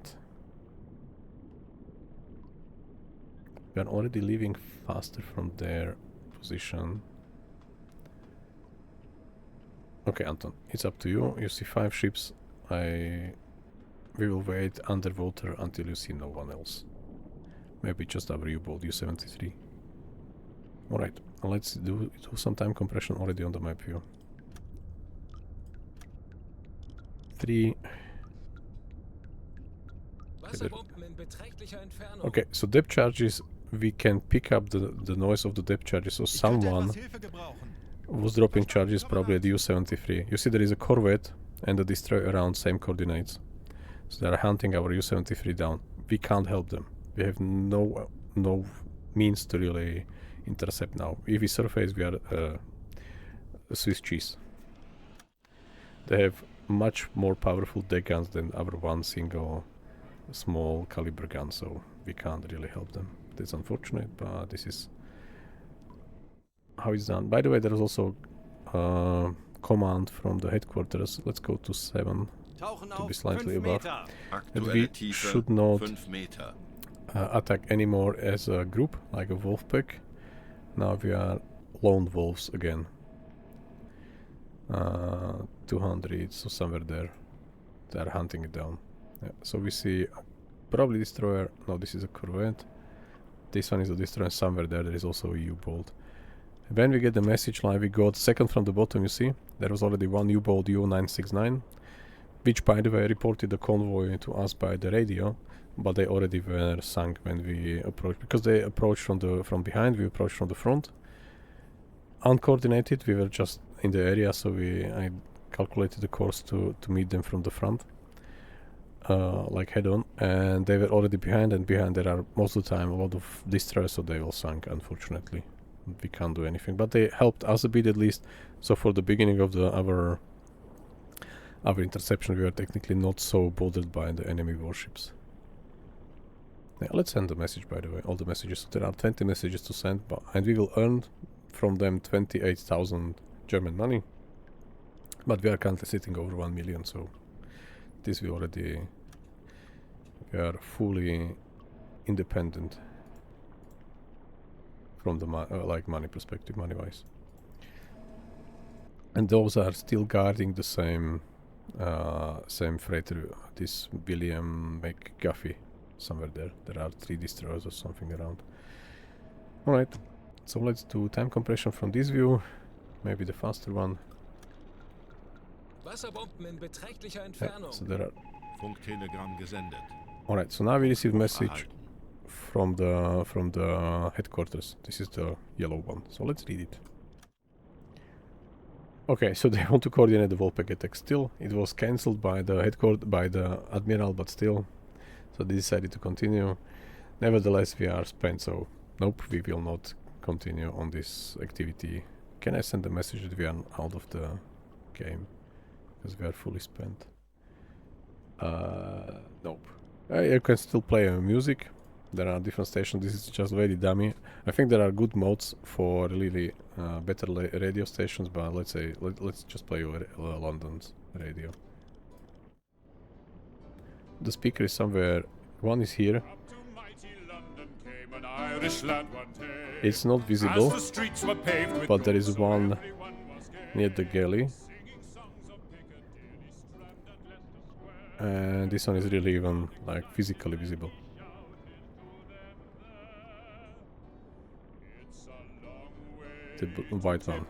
we are already leaving faster from their position. Okay, Anton, it's up to you. You see 5 ships. We will wait underwater until you see no one else. Maybe just our U-boat, U-73. Alright, let's do some time compression already on the map view. 3. Okay, so depth charges, we can pick up the noise of the depth charges, so someone was dropping charges probably at U-73. You see there is a corvette and a destroyer around same coordinates. So they are hunting our U-73 down. We can't help them. We have no means to really intercept now. If we surface, we are a Swiss cheese. They have much more powerful deck guns than our one single small caliber gun, so we can't really help them. That's unfortunate, but this is how it's done. By the way, there is also command from the headquarters. Let's go to 7 to be slightly above. And we should not attack anymore as a group, like a wolf pack. Now we are lone wolves again. 200, so somewhere there. They are hunting it down. Yeah, so we see probably destroyer. No, this is a corvette. This one is a destroyer. Somewhere there is also a U-boat. When we get the message line, we got second from the bottom, you see. There was already one U-boat, U-969, which by the way reported the convoy to us by the radio, but they already were sunk when we approached, because they approached from behind, we approached from the front. Uncoordinated, we were just in the area, so I calculated the course to meet them from the front, like head on, and they were already behind, and behind there are most of the time a lot of destroyers, so they all sunk, unfortunately. We can't do anything, but they helped us a bit at least. So for the beginning of our interception, we were technically not so bothered by the enemy warships. Yeah, let's send a message, by the way, all the messages. So there are 20 messages to send, and we will earn from them 28,000 German money. But we are currently sitting over 1 million, so this we are fully independent from the money perspective, money-wise. And those are still guarding the same same freighter, this William McGuffey, somewhere there. There are 3 destroyers or something around. Alright, so let's do time compression from this view, maybe the faster one. Wasserbomben in beträchtlicher Yeah, Entfernung. so there are. Funktelegramm gesendet. Alright, so now we receive message Erhalten. from the headquarters. This is the yellow one, so let's read it. Okay, so they want to coordinate the Wolfpack attack. Still, it was cancelled by the admiral, but still, so they decided to continue. Nevertheless, we are spent, so nope, we will not continue on this activity. Can I send a message that we are out of the game because we are fully spent? Nope. You can still play music. There are different stations. This is just very dummy. I think there are good modes for really better radio stations, but let's say let's just play London's radio. The speaker is somewhere. One is here. It's not visible, but there is one near the galley. And this one is really even like physically visible. The white one.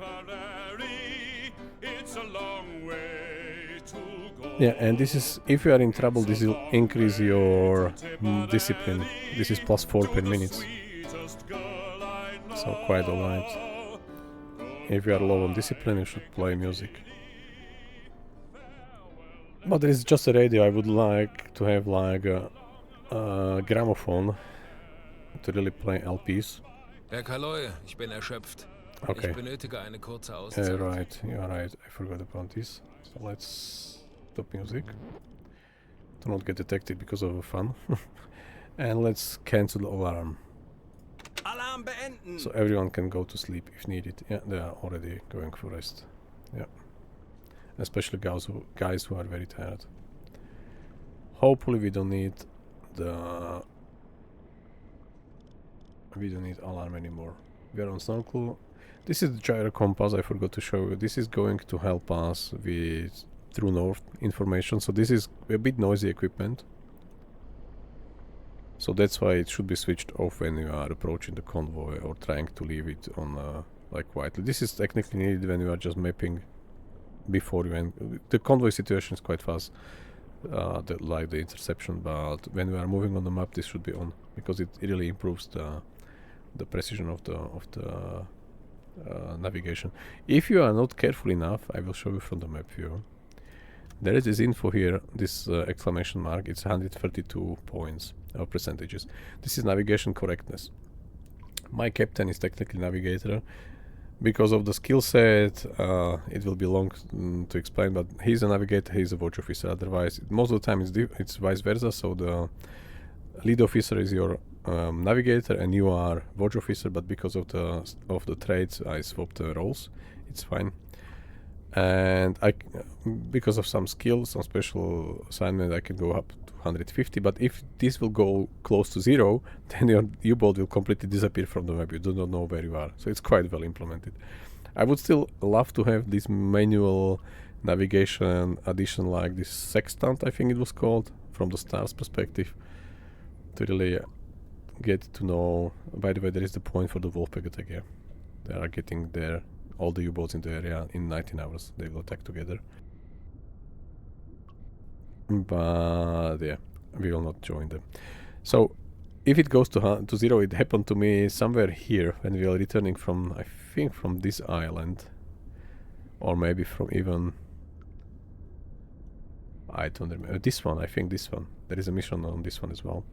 Yeah, and this is, if you are in trouble, this will increase your discipline. This is +4 per minute. So quite alright. If you are low on discipline, you should play music. But there is just a radio. I would like to have like a gramophone to really play LPs. Herr Kaloy, ich bin erschöpft. Okay. Ich benötige eine kurze Auszeit. Right, you're right. I forgot about this. So let's stop music. Do not get detected because of fun. And let's cancel the alarm. Alarm beenden! So everyone can go to sleep if needed. Yeah, they are already going for rest. Yeah. Especially guys who are very tired. Hopefully we don't need alarm anymore. We are on snorkel. This is the gyro compass I forgot to show you. This is going to help us with true north information. So this is a bit noisy equipment. So that's why it should be switched off when you are approaching the convoy or trying to leave it on like quietly. This is technically needed when you are just mapping before you end. The convoy situation is quite fast, like the interception, but when we are moving on the map, this should be on because it really improves the precision of the navigation. If you are not careful enough, I will show you from the map view. There is this info here, this exclamation mark. It's 132 points or percentages. This is navigation correctness. My captain is technically navigator. Because of the skill set, it will be long to explain, but he's a navigator, he's a watch officer. Otherwise, most of the time it's vice versa. So the lead officer is your navigator and you are watch officer, but because of the trades, I swapped the roles. It's fine. And because of some skills, some special assignment, I can go up to 150. But if this will go close to 0, then your U-boat will completely disappear from the map. You do not know where you are. So it's quite well implemented. I would still love to have this manual navigation addition, like this sextant, I think it was called, from the stars perspective, to really get to know. By the way, there is the point for the Wolfpack attack. Yeah, they are getting there. All the U-boats in the area in 19 hours. They will attack together. But yeah, we will not join them. So if it goes to 0, it happened to me somewhere here when we are returning from, I think, from this island, or maybe from even, I don't remember, this one. I think this one. There is a mission on this one as well.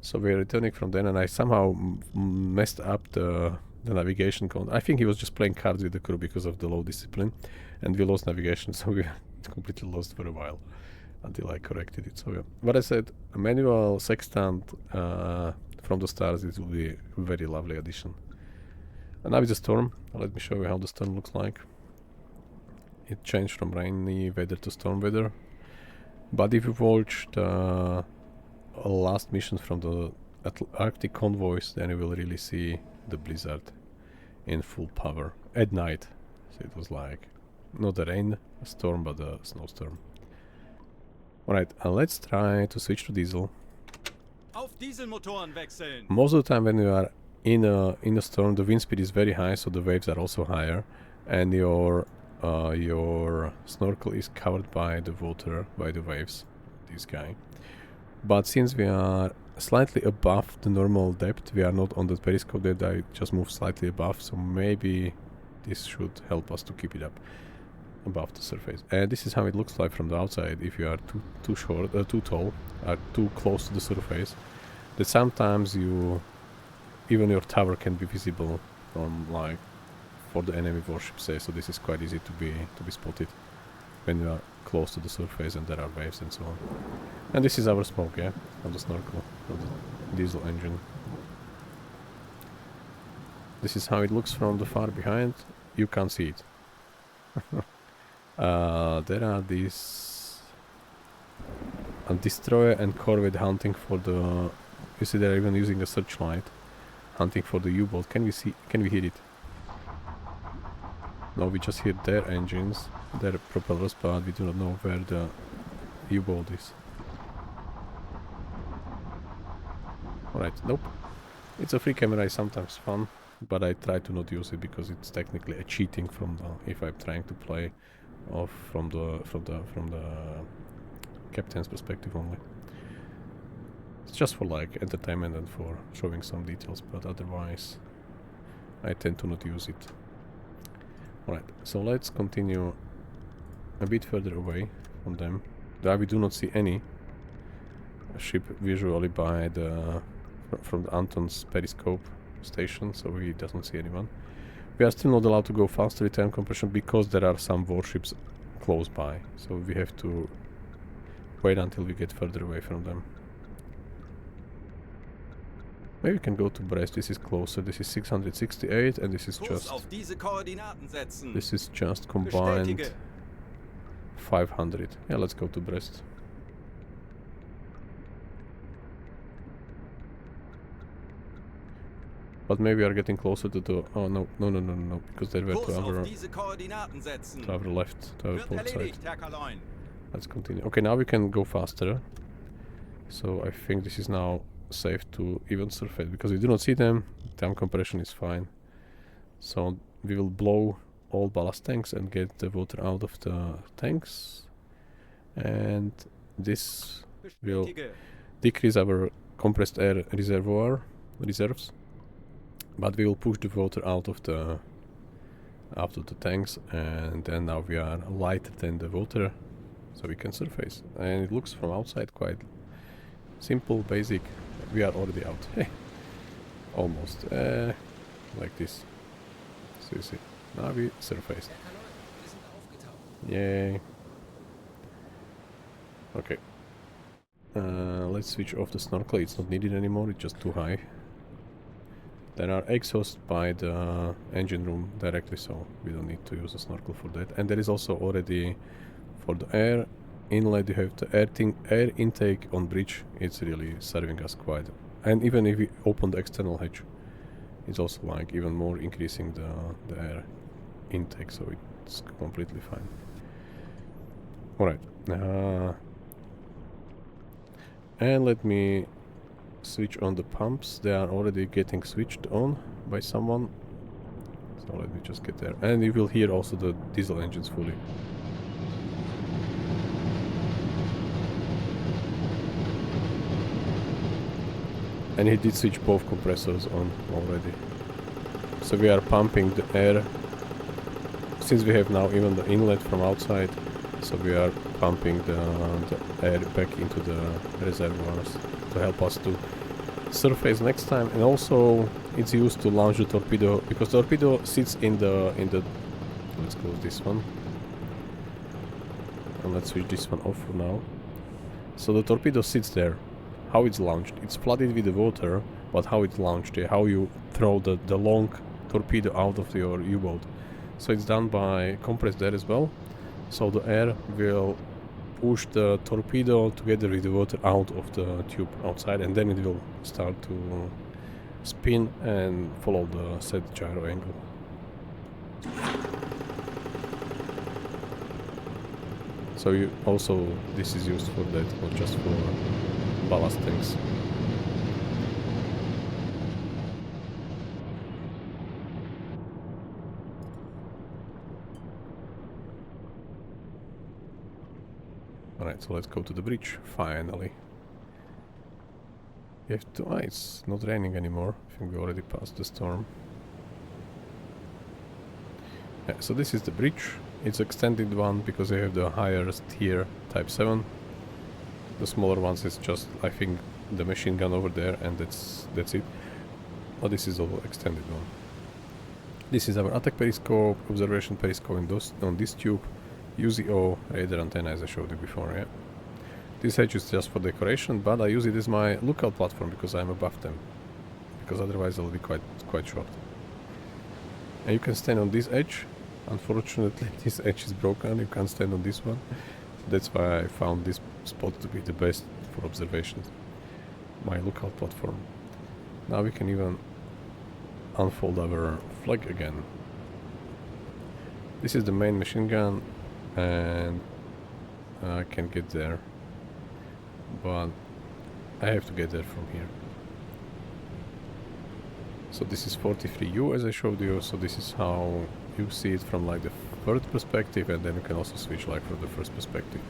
So we are returning from then, and I somehow messed up the navigation code. I think he was just playing cards with the crew because of the low discipline, and we lost navigation, so we completely lost for a while until I corrected it. So yeah, what I said, a manual sextant from the stars, it will be a very lovely addition. And now it's a storm. Let me show you how the storm looks like. It changed from rainy weather to storm weather. But if you watched last mission from the Arctic convoys, then you will really see the blizzard in full power at night. So it was like not a rain storm, but a snowstorm. Alright, let's try to switch to diesel. Auf Dieselmotoren wechseln. Most of the time when you are in a storm, the wind speed is very high, so the waves are also higher, and your snorkel is covered by the water, by the waves, this guy. But since we are slightly above the normal depth, we are not on the periscope depth, I just move slightly above, so maybe this should help us to keep it up above the surface. And this is how it looks like from the outside. If you are too short, too tall, too close to the surface, that sometimes even your tower can be visible from like for the enemy warship, say. So this is quite easy to be spotted when you are close to the surface and there are waves and so on. And this is our smoke, yeah, of the snorkel, of the diesel engine. This is how it looks from the far behind. You can't see it. There are these a destroyer and corvette hunting for the. You see, they're even using a searchlight, hunting for the U-boat. Can we see? Can we hear it? No, we just hear their engines, their propellers, but we do not know where the U-boat is. Alright, nope. It's a free camera, it's sometimes fun, but I try to not use it because it's technically a cheating from the if I'm trying to play off from the captain's perspective only. It's just for like entertainment and for showing some details, but otherwise I tend to not use it. Alright, so let's continue a bit further away from them. There we do not see any ship visually by the from the Anton's periscope station, so he doesn't see anyone. We are still not allowed to go faster with time compression because there are some warships close by, so we have to wait until we get further away from them. Maybe we can go to Brest. This is closer. This is 668 and this is just combined 500. Yeah, let's go to Brest. But maybe we are getting closer to the... Oh, no, because they were to our left, to our port side. Let's continue. Okay, now we can go faster. So I think this is now safe to even surface, because we do not see them. Time compression is fine. So we will blow all ballast tanks and get the water out of the tanks. And this will decrease our compressed air reserves. But we will push the water out of the tanks, and then now we are lighter than the water, so we can surface. And it looks from outside quite simple, basic. We are already out. Almost. Like this. So you see. Now we surfaced. Yay. Okay. Let's switch off the snorkel. It's not needed anymore, it's just too high. There are exhausts by the engine room directly, so we don't need to use a snorkel for that. And there is also already, for the air inlet, you have the air intake on bridge. It's really serving us quite. And even if we open the external hatch, it's also like even more increasing the air intake, so it's completely fine. Alright. And let me switch on the pumps. They are already getting switched on by someone, so let me just get there, and you will hear also the diesel engines fully. And he did switch both compressors on already, so we are pumping the air since we have now even the inlet from outside, so we are pumping the air back into the reservoirs to help us to surface next time. And also it's used to launch the torpedo, because the torpedo sits in the let's close this one and let's switch this one off for now. So the torpedo sits there. How it's launched, it's flooded with the water, but how it's launched, how you throw the long torpedo out of your U-boat. So it's done by compressed air as well, so the air will push the torpedo together with the water out of the tube outside, and then it will start to spin and follow the set gyro angle. So So you also this is used for that, not just for ballast tanks. Alright, so let's go to the bridge, finally. You have to... Ah, it's not raining anymore. I think we already passed the storm. Yeah, so this is the bridge. It's extended one because they have the highest tier Type 7. The smaller ones is just, I think, the machine gun over there, and that's it. But this is all extended one. This is our attack periscope, observation periscope on this tube, UZO radar antenna as I showed you before, yeah. This edge is just for decoration, but I use it as my lookout platform because I'm above them. Because otherwise it'll be quite short. And you can stand on this edge. Unfortunately, this edge is broken, you can't stand on this one. That's why I found this spot to be the best for observations. My lookout platform. Now we can even unfold our flag again. This is the main machine gun, and I can get there. But I have to get there from here. So this is 43U as I showed you, so this is how you see it from like the third perspective, and then you can also switch like from the first perspective.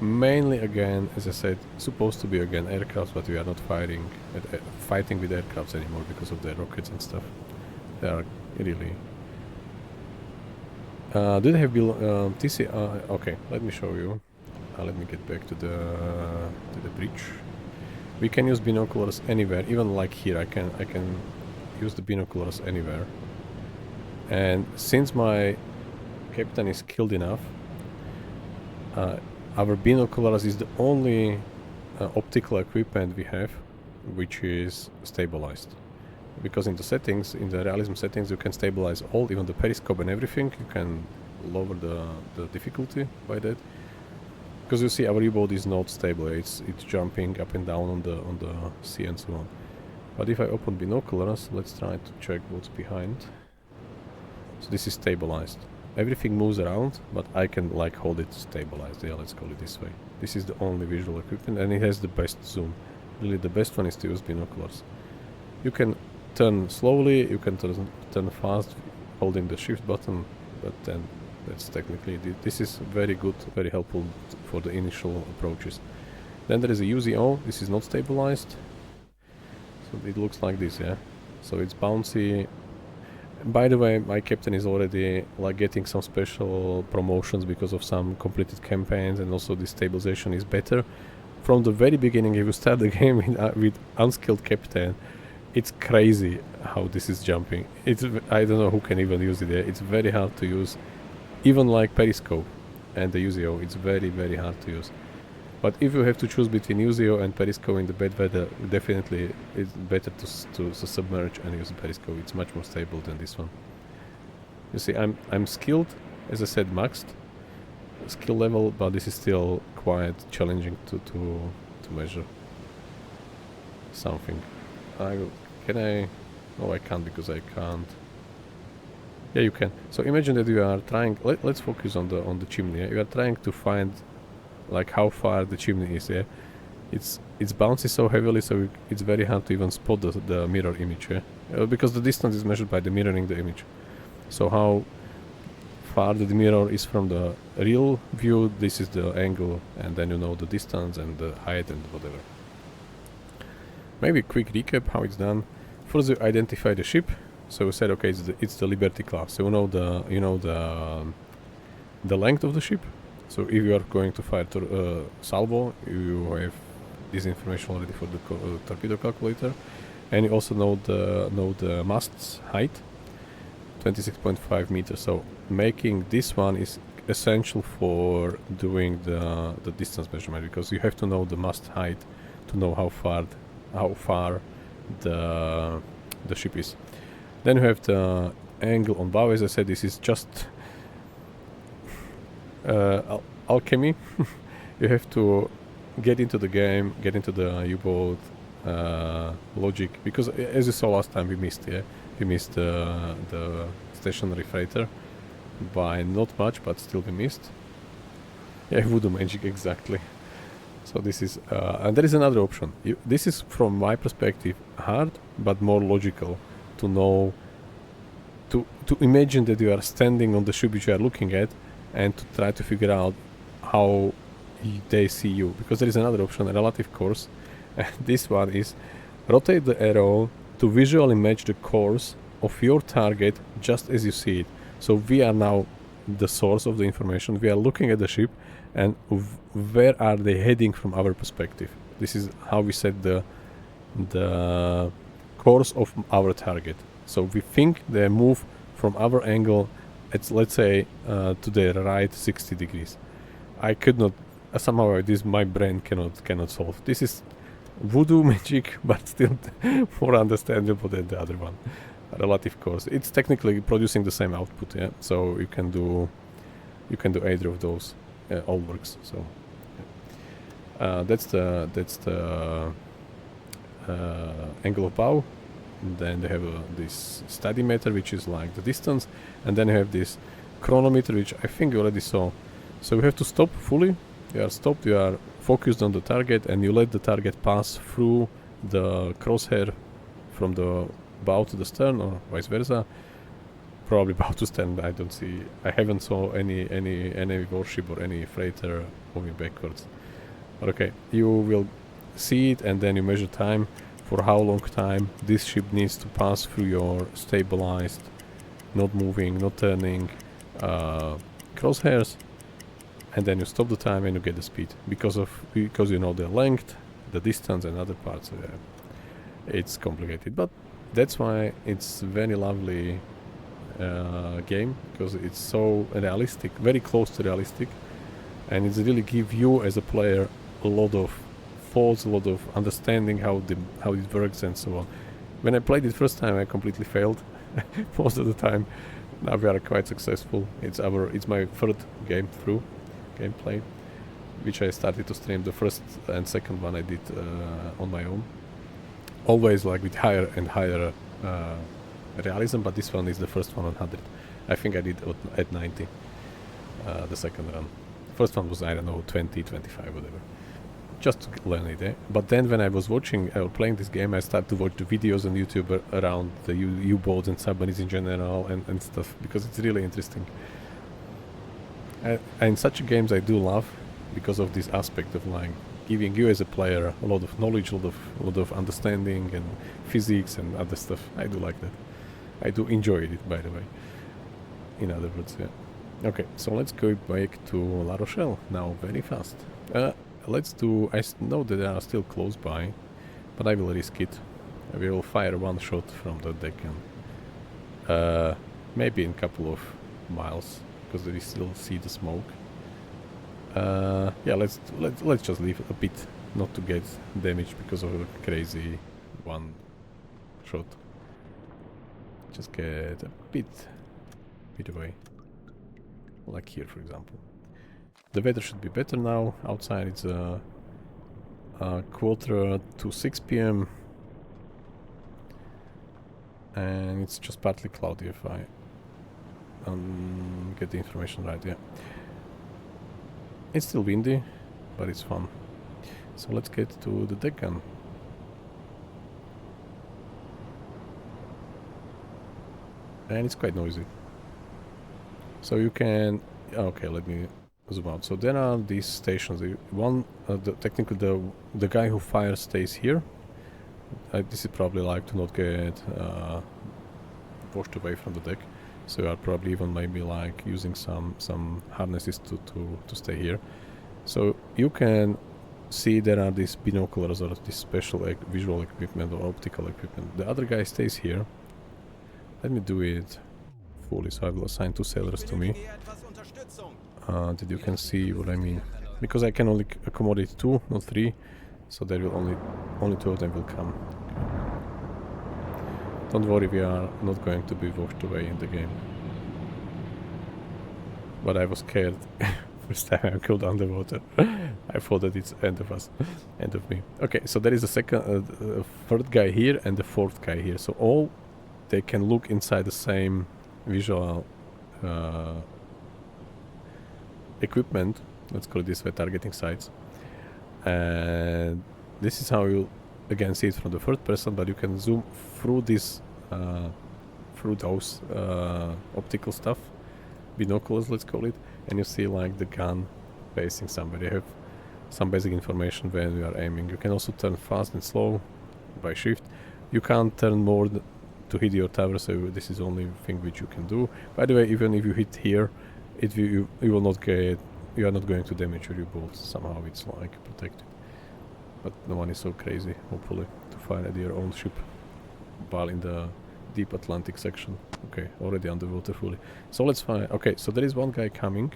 Mainly again, as I said, supposed to be again aircraft, but we are not fighting with aircrafts anymore because of the rockets and stuff. They are really... do they have TC? Okay, let me show you. Let me get back to the bridge. We can use binoculars anywhere, even like here. I can use the binoculars anywhere. And since my captain is skilled enough, our binoculars is the only optical equipment we have which is stabilized. Because in the settings, in the realism settings, you can stabilize all, even the periscope and everything. You can lower the difficulty by that. Because you see, our U-boat is not stable. It's jumping up and down on the sea and so on. But if I open binoculars, let's try to check what's behind. So this is stabilized. Everything moves around, but I can like hold it stabilized. Yeah, let's call it this way. This is the only visual equipment, and it has the best zoom. Really, the best one is to use binoculars. You can turn slowly, you can turn fast, holding the shift button, but then that's technically this is very good, very helpful for the initial approaches. Then there is a UZO. This is not stabilized, so it looks like this, yeah. So it's bouncy. By the way, my captain is already like getting some special promotions because of some completed campaigns, and also the stabilization is better. From the very beginning, if you start the game with unskilled captain, it's crazy how this is jumping. I don't know who can even use it there. It's very hard to use. Even like periscope and the UZO, it's very, very hard to use. But if you have to choose between UZO and periscope in the bad weather, definitely it's better to submerge and use the periscope. It's much more stable than this one. You see, I'm skilled, as I said, maxed skill level, but this is still quite challenging to measure something. Can I? No, I can't, because I can't. Yeah, you can. So imagine that you are trying. Let's focus on the chimney. Yeah? You are trying to find like how far the chimney is. Yeah, it's bouncy so heavily, so it's very hard to even spot the mirror image. Yeah, because the distance is measured by the mirroring the image. So how far the mirror is from the real view, this is the angle, and then you know the distance and the height and whatever. Maybe a quick recap how it's done. First, you identify the ship. So we said, okay, it's the Liberty class. So you know the length of the ship. So if you are going to fire salvo, you have this information already for the torpedo calculator, and you also know the mast's height, 26.5 meters. So making this one is essential for doing the distance measurement, because you have to know the mast height to know how far the ship is. Then you have the angle on bow. As I said, this is just alchemy. You have to get into the game, get into the U-boat logic, because as you saw last time, we missed the stationary freighter by not much, but still we missed. Yeah, voodoo magic, exactly. So this is, and there is another option. This is, from my perspective, hard, but more logical to know, to imagine that you are standing on the ship which you are looking at, and to try to figure out how they see you. Because there is another option, a relative course. And this one is rotate the arrow to visually match the course of your target just as you see it. So we are now the source of the information. We are looking at the ship, and where are they heading from our perspective. This is how we set the course of our target. So we think they move from our angle, it's, let's say, to the right 60 degrees. I could not, somehow this my brain cannot solve. This is voodoo magic, but still more understandable than the other one. Relative course. It's technically producing the same output, yeah. So you can do either of those. All works. So that's the angle of bow. And then they have this stadimeter, which is like the distance, and then you have this chronometer, which I think you already saw. So you have to stop fully. You are stopped. You are focused on the target, and you let the target pass through the crosshair from the bow to the stern, or vice versa. Probably bow to stern. I haven't saw any warship or any freighter moving backwards. But okay, you will see it, and then you measure time for how long time this ship needs to pass through your stabilized, not moving, not turning crosshairs, and then you stop the time and you get the speed because you know the length, the distance, and other parts. It's complicated, but that's why it's very lovely game, because it's so realistic, very close to realistic, and it's really give you as a player a lot of thoughts, a lot of understanding how it works and so on. When I played it first time, I completely failed most of the time. Now we are quite successful. It's my third gameplay, which I started to stream. The first and second one I did on my own, always like with higher and higher realism, but this one is the first one on 100. I think I did at 90 the second run. First one was, I don't know, 20, 25, whatever. Just to learn it, eh? But then when I was watching or playing this game, I started to watch the videos on YouTube around the U-boats and submarines in general and stuff, because it's really interesting. And such games I do love because of this aspect of like giving you as a player a lot of knowledge, a lot of understanding and physics and other stuff. I do like that. I do enjoy it, by the way. In other words, yeah. Okay, so let's go back to La Rochelle now very fast. Let's do... I know that they are still close by, but I will risk it. I will fire one shot from the deck and maybe in a couple of miles, because we still see the smoke. Yeah, let's just leave a bit, not to get damaged because of a crazy one shot. Just get a bit away, like here, for example. The weather should be better now. Outside it's a 5:45 p.m. and it's just partly cloudy, if I get the information right. Yeah, it's still windy, but it's fun. So let's get to the deck gun. And it's quite noisy. So you can... Okay, let me zoom out. So there are these stations. Technically the guy who fires stays here. This is probably like to not get washed away from the deck. So you are probably even maybe like using some harnesses to stay here. So you can see there are these binoculars or this special visual equipment or optical equipment. The other guy stays here. Let me do it fully, so I will assign 2 sailors to me. That you can see what I mean. Because I can only accommodate 2, not 3, so there will only 2 of them will come. Okay. Don't worry, we are not going to be washed away in the game. But I was scared first time I killed underwater. I thought that it's end of us, end of me. Okay, so there is a third guy here and the 4th guy here. So all they can look inside the same visual equipment, let's call it this way, targeting sites. And this is how you again see it from the third person, but you can zoom through this, through those optical stuff, binoculars, let's call it, and you see like the gun facing somebody. You have some basic information when you are aiming. You can also turn fast and slow by shift. You can't turn more to hit your tower, so this is the only thing which you can do. By the way, even if you hit here, you will not get, you are not going to damage your U-boat. Somehow it's like protected. But no one is so crazy, hopefully, to fire at your own ship while in the deep Atlantic section. Okay, already underwater fully. So let's fire. Okay, so there is one guy coming,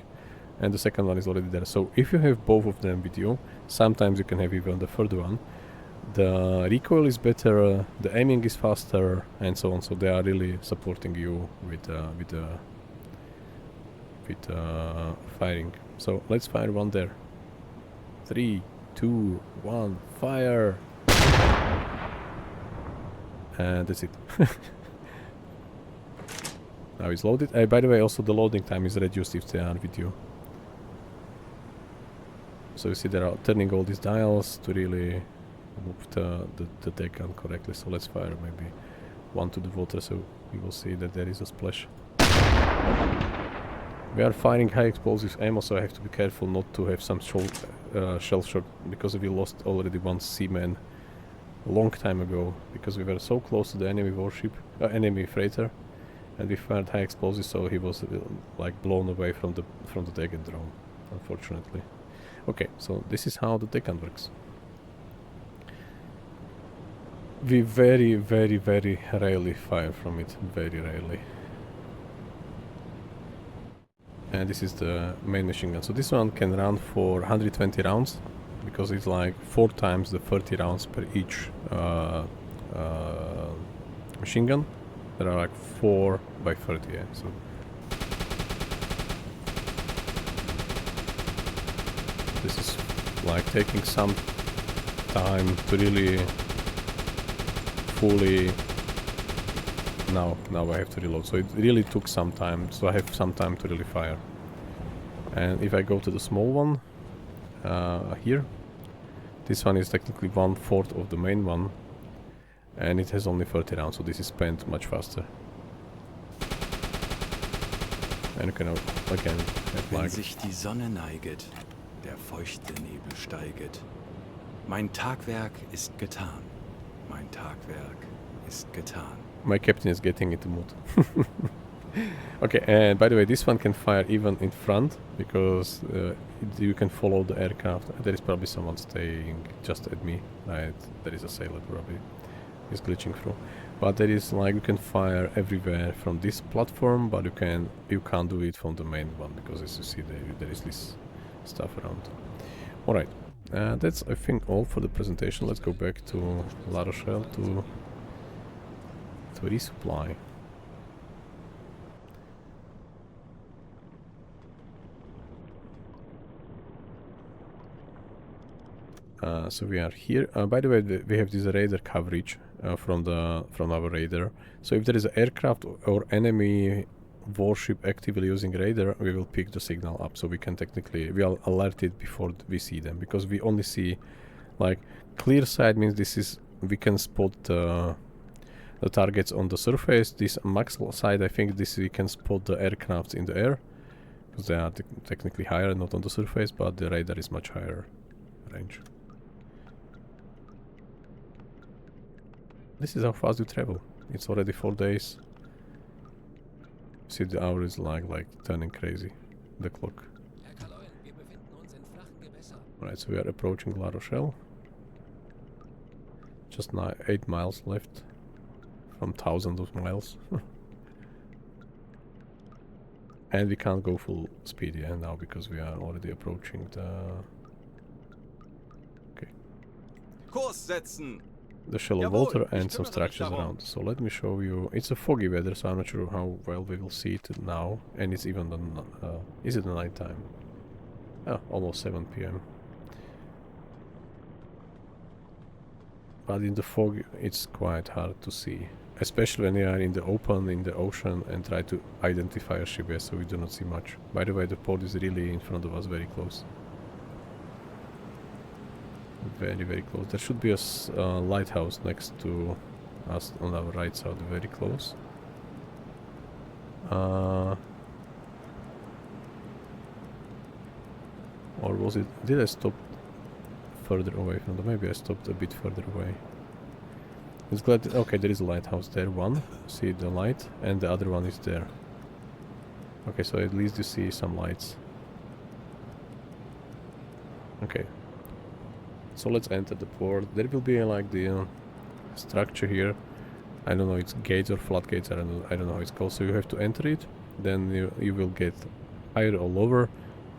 and the second one is already there. So if you have both of them with you, sometimes you can have even the third one. The recoil is better, the aiming is faster, and so on. So they are really supporting you with firing. So let's fire one there. 3, 2, 1, fire! And that's it. Now it's loaded. By the way, also the loading time is reduced if they are with you. So you see they are turning all these dials to really move the deck gun correctly. So let's fire maybe one to the water, so we will see that there is a splash. We are firing high explosive ammo, so I have to be careful not to have some shell shock, because we lost already one seaman a long time ago, because we were so close to the enemy warship, enemy freighter, and we fired high explosives, so he was like blown away from the deck and drone, unfortunately. Okay, so this is how the deck gun works. We very, very, very rarely fire from it, very rarely. And this is the main machine gun. So this one can run for 120 rounds, because it's like 4 times the 30 rounds per each machine gun. There are like 4 by 30, yeah. So this is like taking some time to really fully... Now I have to reload, so it really took some time, so I have some time to really fire. And if I go to the small one, here, this one is technically 1/4 of the main one, and it has only 30 rounds, so this is spent much faster. And you can again have Wenn like... sich die Sonne neiget, der feuchte Nebel steiget. Mein Tagwerk ist getan. Mein Tagwerk ist getan. My captain is getting into mood. Okay, and by the way, this one can fire even in front, because you can follow the aircraft. There is probably someone staying just at me, right? There is a sailor probably. He's glitching through. But there is like, you can fire everywhere from this platform, but you can't do it from the main one, because as you see there is this stuff around. Alright, that's I think all for the presentation. Let's go back to La Rochelle to resupply. So we are here. By the way, we have this radar coverage from our radar. So if there is an aircraft or enemy warship actively using radar, we will pick the signal up. So we can we are alerted before we see them, because we only see like clear side means we can spot the targets on the surface. This max side, I think we can spot the aircrafts in the air, because they are technically higher, not on the surface, but the radar is much higher range. This is how fast you travel. It's already 4 days. See, the hour is like turning crazy, the clock. Right, so we are approaching La Rochelle. Just now 8 miles left from thousands of miles. And we can't go full speed now, because we are already approaching the... Okay. Kurs setzen! The shallow Jawohl, water ich and some kümmere mich structures darum. around. So let me show you. It's a foggy weather, so I'm not sure how well we will see it now. And it's even is it the night time? Oh, almost 7 p.m. But in the fog, it's quite hard to see, especially when you are in the open, in the ocean, and try to identify a ship. So we do not see much. By the way, the port is really in front of us, very close. Very, very close. There should be a lighthouse next to us on our right side, very close. Or was it... Did I stop further away from the... Maybe I stopped a bit further away. It's glad... Okay, there is a lighthouse there. One. See the light. And the other one is there. Okay, so at least you see some lights. Okay. So let's enter the port. There will be like the structure here. I don't know, it's gates or floodgates. I don't know how it's called. So you have to enter it. Then you will get higher or lower.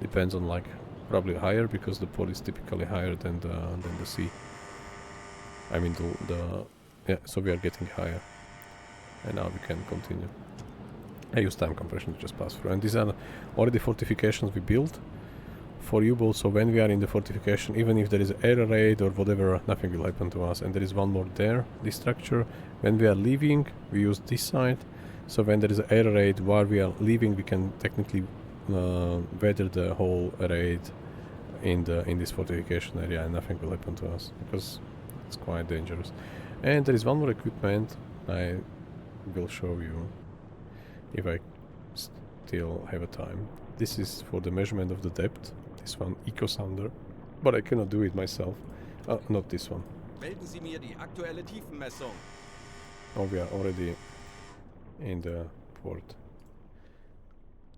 Depends on like... Probably higher, because the port is typically higher than the sea. I mean yeah, so we are getting higher. And now we can continue. I use time compression to just pass through. And these are already fortifications we built for U-boats, so when we are in the fortification, even if there is air raid or whatever, nothing will happen to us. And there is one more there, this structure. When we are leaving, we use this side. So when there is an air raid while we are leaving, we can technically weather the whole raid in this fortification area, and nothing will happen to us, because it's quite dangerous. And there is one more equipment I will show you if I still have a time. This is for the measurement of the depth. This one, Eco Sounder, but I cannot do it myself. Not this one. Melden Sie mir die aktuelle Tiefenmessung. Oh, we are already in the port.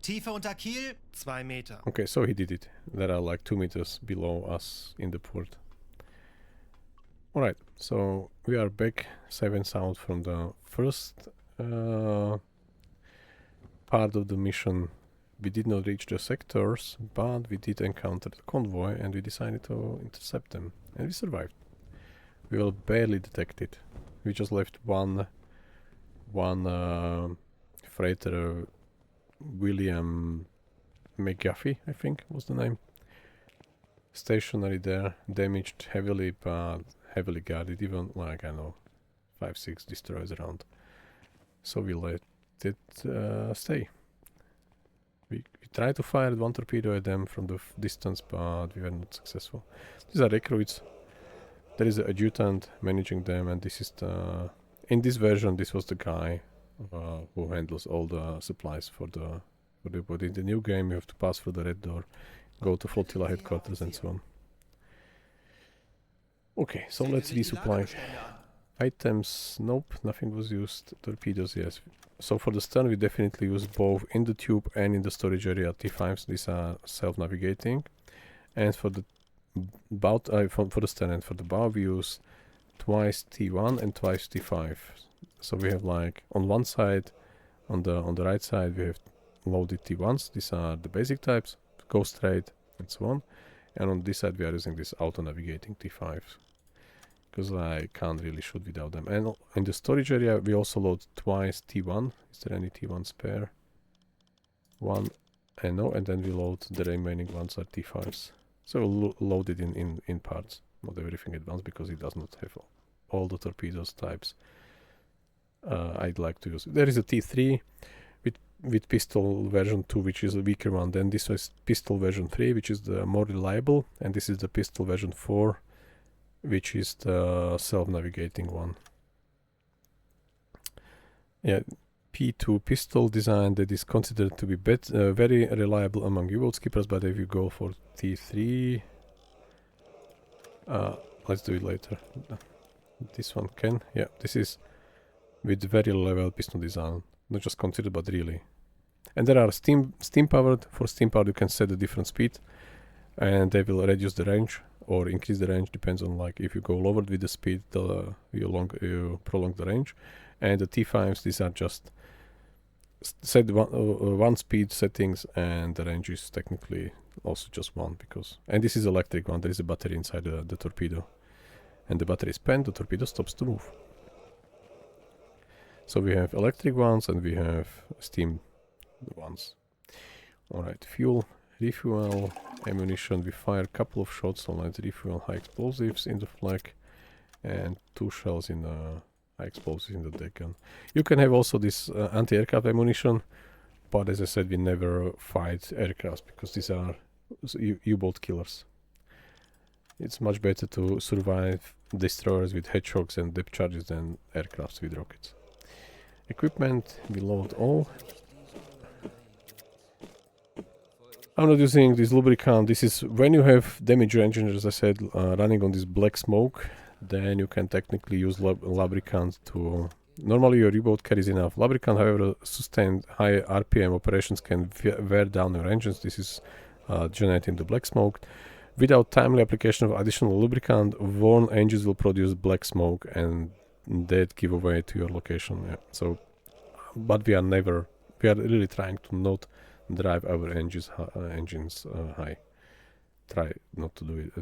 Tiefe unter Kiel 2 Meter. Okay, so he did it. There are like 2 meters below us in the port. Alright, so we are back 7 south from the first part of the mission. We did not reach the sectors, but we did encounter the convoy and we decided to intercept them. And we survived. We were barely detected. We just left one freighter, William McGuffey, I think was the name. Stationary there, damaged heavily, but heavily guarded, even like, I know, 5-6 destroyers around. So we let it stay. We tried to fire one torpedo at them from the distance, but we were not successful. These are recruits. There is an adjutant managing them, and this is the... In this version, this was the guy who handles all the supplies for the... But in the new game, you have to pass through the red door, go to flotilla headquarters, and so on. Okay, so let's resupply. Items, nope, nothing was used. Torpedoes, yes. So for the stern, we definitely use both in the tube and in the storage area T5s. These are self-navigating. And for the bow, for the stern and for the bow, we use twice T1 and twice T5. So we have like on one side, on the right side, we have loaded T1s. These are the basic types, go straight and so on. And on this side, we are using this auto-navigating T5s, because I can't really shoot without them. And in the storage area, we also load twice T1. Is there any T1 spare? One, and no, and then we load the remaining ones are T5s. So we'll load it in parts, not everything at once, because it does not have all the torpedoes types I'd like to use. There is a T3 with pistol version 2, which is a weaker one. Then this was pistol version 3, which is the more reliable, and this is the pistol version 4, which is the self-navigating one. Yeah, P2 pistol design that is considered to be very reliable among U-boat skippers, but if you go for T3, let's do it later. This one can, yeah, this is with very level piston design, not just considered, but really. And there are steam powered. For steam powered, you can set a different speed, and they will reduce the range or increase the range, depends on like if you go lower with the speed, you prolong the range. And the T5s, these are just set one speed settings, and the range is technically also just one, because, and this is electric one. There is a battery inside the torpedo, and the battery is spent, the torpedo stops to move. So we have electric ones and we have steam ones. Alright, fuel, refuel, ammunition. We fire a couple of shots on light refuel, high explosives in the flak, and 2 shells in the high explosives in the deck gun. You can have also this anti-aircraft ammunition, but as I said, we never fight aircrafts because these are U-boat killers. It's much better to survive destroyers with hedgehogs and depth charges than aircrafts with rockets. Equipment, we load all. I'm not using this lubricant. This is when you have damaged your engine, as I said, running on this black smoke, then you can technically use lubricant to... Normally your U-boat carries enough lubricant, however sustained high RPM operations can wear down your engines. This is generating the black smoke. Without timely application of additional lubricant, worn engines will produce black smoke and that give away to your location. Yeah. So, but we are really trying to not drive our engines high. Try not to do it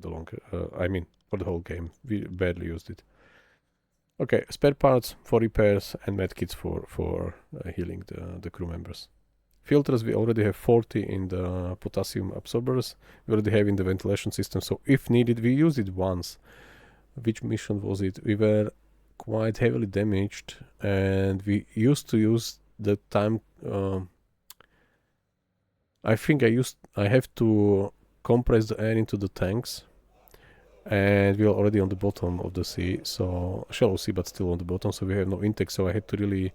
the longer. I mean, for the whole game, we barely used it. Okay, spare parts for repairs and medkits for healing the crew members. Filters, we already have 40 in the potassium absorbers. We already have in the ventilation system, so if needed, we used it once. Which mission was it? We were quite heavily damaged, and we used to use the time. I think I have to compress the air into the tanks, and we are already on the bottom of the sea, so shallow sea, but still on the bottom, so we have no intake. So I had to really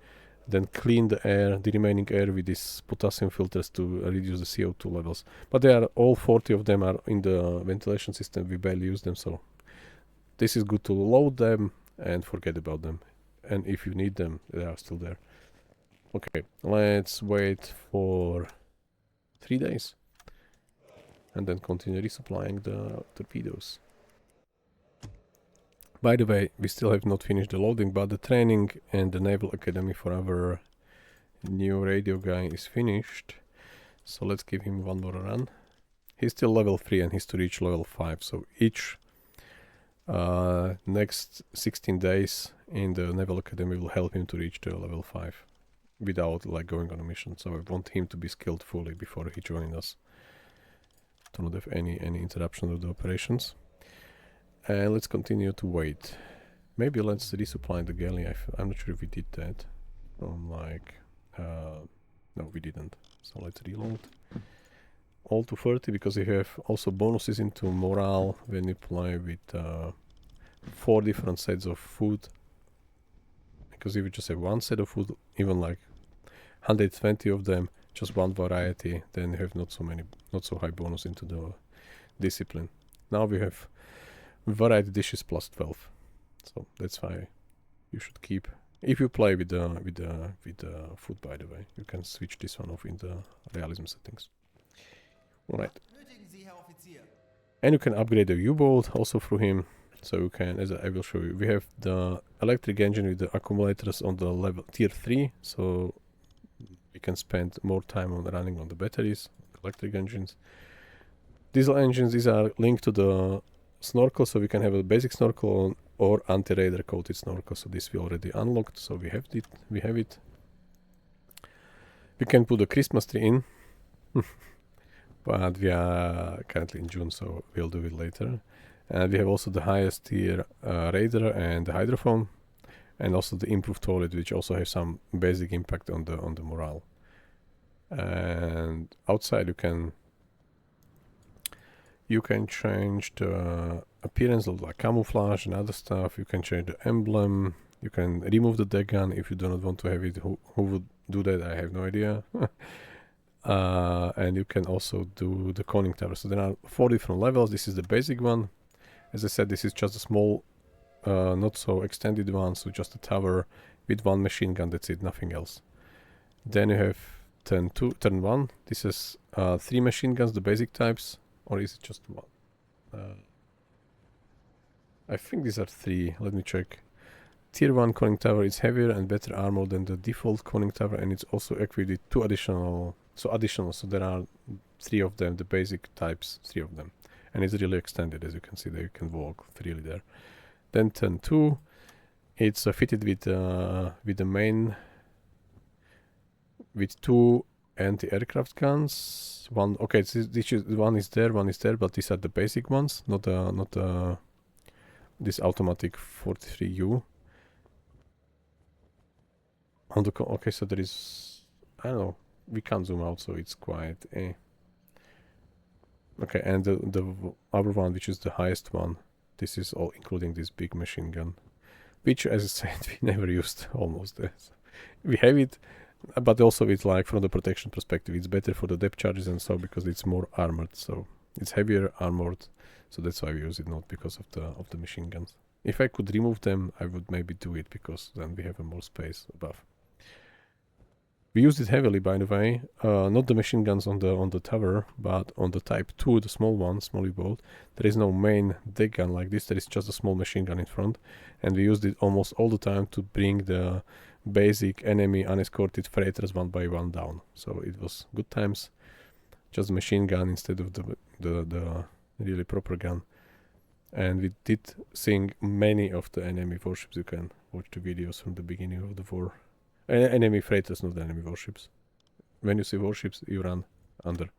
then clean the remaining air with these potassium filters to reduce the CO2 levels. But they are all 40 of them are in the ventilation system. We barely use them, so this is good to load them and forget about them. And if you need them, they are still there. Okay, let's wait for 3 days and then continue resupplying the torpedoes. By the way, we still have not finished the loading, but the training and the Naval Academy for our new radio guy is finished. So let's give him one more run. He's still level 3 and he's to reach level 5. So each next 16 days in the Naval Academy will help him to reach the level 5 without like going on a mission. So I want him to be skilled fully before he joins us, to not have any interruption of the operations. And let's continue to wait. Maybe let's resupply the galley. I'm not sure if we did that. No, we didn't. So let's reload. All to 30 because we have also bonuses into morale when you play with 4 different sets of food. Because if you just have one set of food, even like 120 of them, just one variety, then you have not so high bonus into the discipline. Now we have variety dishes plus 12, so that's why you should keep. If you play with the food, by the way, you can switch this one off in the realism settings. All right, and you can upgrade the U-boat also through him. So you can, as I will show you, we have the electric engine with the accumulators on the level tier 3, so we can spend more time on running on the batteries, electric engines. Diesel engines, these are linked to the snorkel, so we can have a basic snorkel or anti-radar coated snorkel. So this we already unlocked, so we have it. We can put a Christmas tree in, but we are currently in June, so we'll do it later. And we have also the highest tier radar and the hydrophone, and also the improved toilet, which also has some basic impact on the morale. And outside you can change the appearance of like camouflage and other stuff. You can change the emblem. You can remove the deck gun if you do not want to have it. Who would do that? I have no idea. And you can also do the conning tower. So there are 4 different levels. This is the basic one. As I said, this is just a small, not so extended one. So just a tower with 1 machine gun. That's it, nothing else. Then you have turn 1. This is 3 machine guns, the basic types. Or is it just 1? I think these are 3. Let me check. Tier 1 conning tower is heavier and better armor than the default conning tower, and it's also equipped with 2 additional. So there are 3 of them, the basic types, 3 of them. And it's really extended, as you can see there. You can walk freely there. Then turn 2. It's fitted with the main, with 2 anti-aircraft guns. One is there, but these are the basic ones, not this automatic 43U. Okay, so there is, I don't know, we can't zoom out, so it's quite Okay, and the other one, which is the highest one, this is all including this big machine gun, which, as I said, we never used almost. So we have it, but also it's like from the protection perspective, it's better for the depth charges and so because it's more armored, so it's heavier armored, so that's why we use it, not because of the machine guns. If I could remove them, I would maybe do it because then we have more space above. We used it heavily, by the way, not the machine guns on the tower, but on the Type 2, the small one, small U-boat. There is no main deck gun like this, there is just a small machine gun in front, and we used it almost all the time to bring the basic enemy unescorted freighters one by one down. So it was good times, just machine gun instead of the really proper gun. And we did sink many of the enemy warships. You can watch the videos from the beginning of the war. Enemy freighters, not enemy warships. When you see warships, you run under.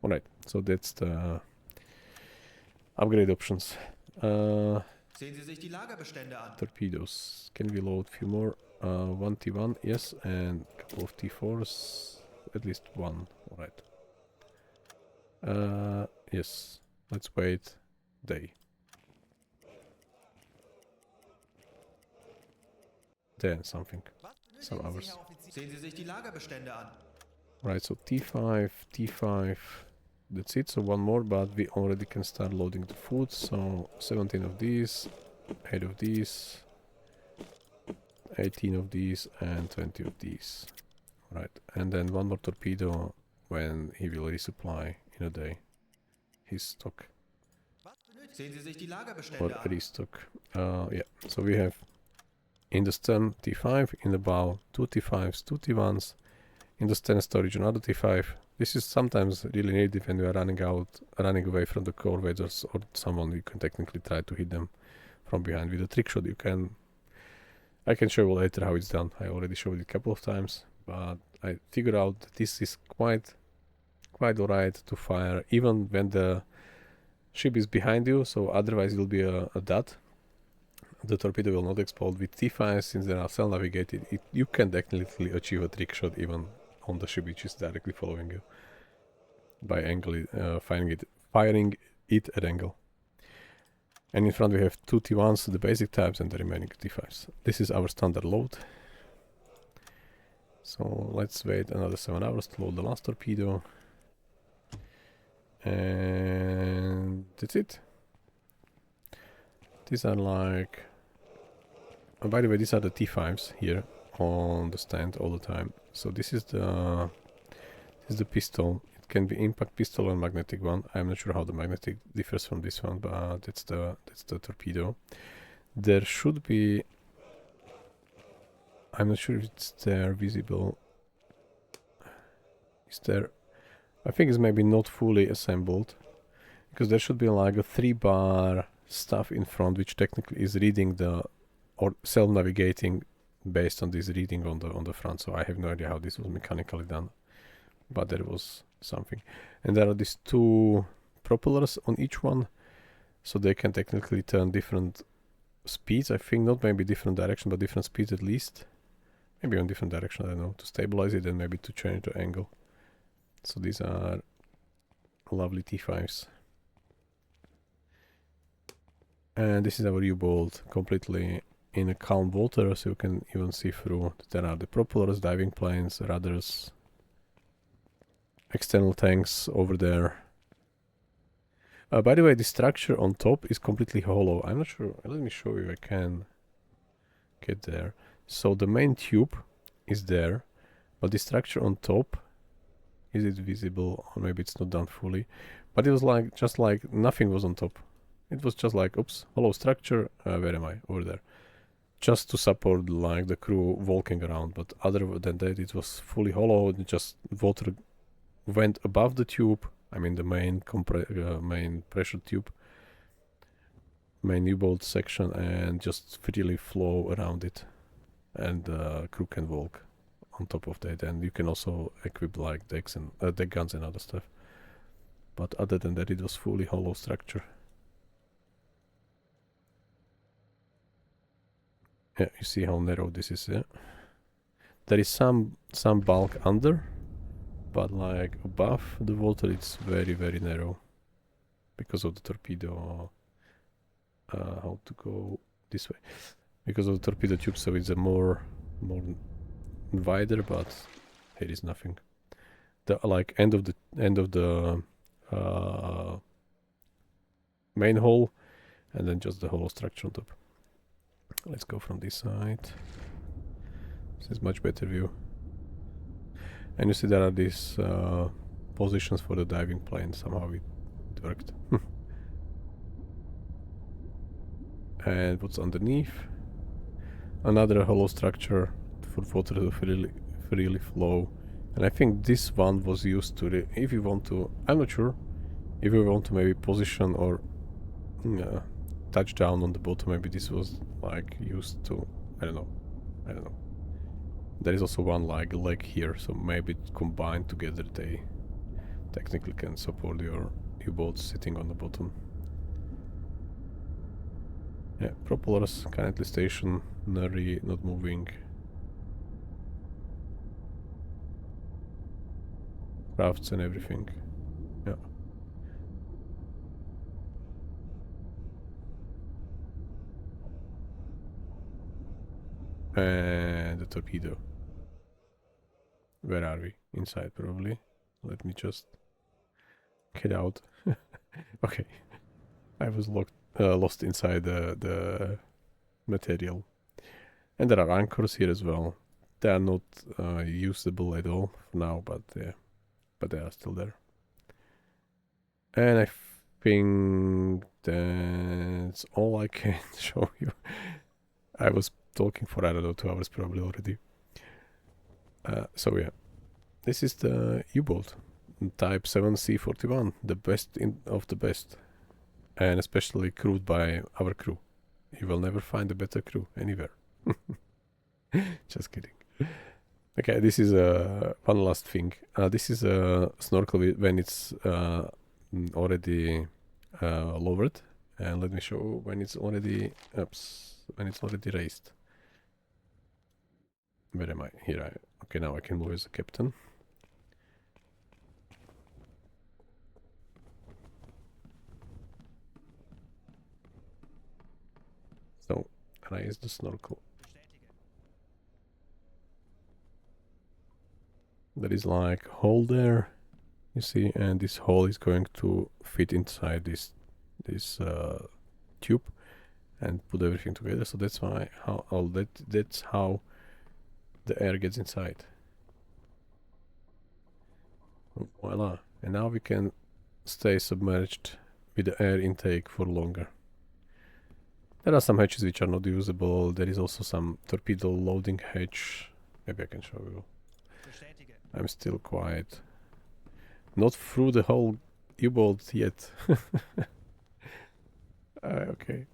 Alright, so that's the upgrade options. Sehen Sie sich die Lagerbestände an. Torpedoes. Can we load a few more? 1 T1, yes, and a couple of T4s. At least one. Alright. Yes. Let's wait. Day. Then something. Some hours. Sehen Sie sich die Lagerbestände an. Right, so T5, T5. That's it. So one more, but we already can start loading the food. So 17 of these, 8 of these, 18 of these, and 20 of these. Right, and then one more torpedo when he will resupply in a day his stock. Sehen Sie sich die Or Lagerbestände an. restock. Yeah, so we have in the stern T5, in the bow 2 T5s, 2 T1s, in the stern storage another T5. This is sometimes really needed when we are running away from the corvettes or someone. You can technically try to hit them from behind with a trick shot. I can show you later how it's done. I already showed it a couple of times, but I figured out that this is quite alright to fire even when the ship is behind you, so otherwise it will be a dot. The torpedo will not explode. With T5s, since they are self-navigated, you can technically achieve a trick shot even on the ship which is directly following you by angle, firing it at angle. And in front we have 2 T1s, the basic types, and the remaining T5s. This is our standard load. So let's wait another 7 hours to load the last torpedo. And that's it. These are like... Oh, by the way, these are the T5s here on the stand all the time. So this is the pistol. It can be impact pistol or magnetic one. I'm not sure how the magnetic differs from this one, but that's the torpedo. There should be... I'm not sure if it's there visible. Is there... I think it's maybe not fully assembled, because there should be like a 3-bar stuff in front which technically is reading or self-navigating based on this reading on the front. So I have no idea how this was mechanically done, but there was something. And there are these 2 propellers on each one, so they can technically turn different speeds. I think not maybe different direction, but different speeds at least. Maybe on different direction, I don't know, to stabilize it and maybe to change the angle. So these are lovely T5s. And this is our U-boat, completely in a calm water, so you can even see through. There are the propellers, diving planes, rudders, external tanks over there. By the way, the structure on top is completely hollow. I'm not sure. Let me show you if I can get there. So the main tube is there, but the structure on top, is it visible? Or maybe it's not done fully. But it was like, just like nothing was on top. It was just like, oops, hollow structure, where am I? Over there. Just to support like the crew walking around, but other than that it was fully hollow. Just water went above the tube, I mean the main pressure tube, main U-boat section, and just freely flow around it, and the crew can walk on top of that. And you can also equip like decks and deck guns and other stuff, but other than that it was fully hollow structure. Yeah, you see how narrow this is. Yeah, there is some bulk under, but like above the water it's very narrow. because of the torpedo. How to go this way? Because of the torpedo tube, so it's a more wider, but here is nothing. The like end of the main hull, and then just the hollow structure on top. Let's go from this side. This is much better view. And you see there are these positions for the diving plane. Somehow it worked. And what's underneath? Another hollow structure for water to freely flow. And I think this one was used to, if you want to, I'm not sure, if you want to maybe position or touch down on the bottom, maybe this was like used to, I don't know. There is also one like leg here, so maybe combined together they technically can support your U-boat sitting on the bottom. Yeah, propellers currently stationary, not moving. Crafts and everything. Yeah. And the torpedo. Where are we? Inside, probably. Let me just get out. Okay. I was lost inside the material. And there are anchors here as well. They are not usable at all for now, but they are still there. And I think that's all I can show you. I was talking for, I don't know, 2 hours probably already. So yeah, this is the U-boat, type 7C41, the best of the best, and especially crewed by our crew. You will never find a better crew anywhere. Just kidding. Okay, this is one last thing. This is a snorkel when it's already lowered, and let me show when it's already raised. Where am I? Here. Okay, now I can move as a captain. So, raise the snorkel. There is like a hole there, you see, and this hole is going to fit inside this tube and put everything together. So that's why that's how the air gets inside. Voila! And now we can stay submerged with the air intake for longer. There are some hatches which are not usable. There is also some torpedo loading hatch. Maybe I can show you. I'm still quiet. Not through the whole U-boat yet. Okay.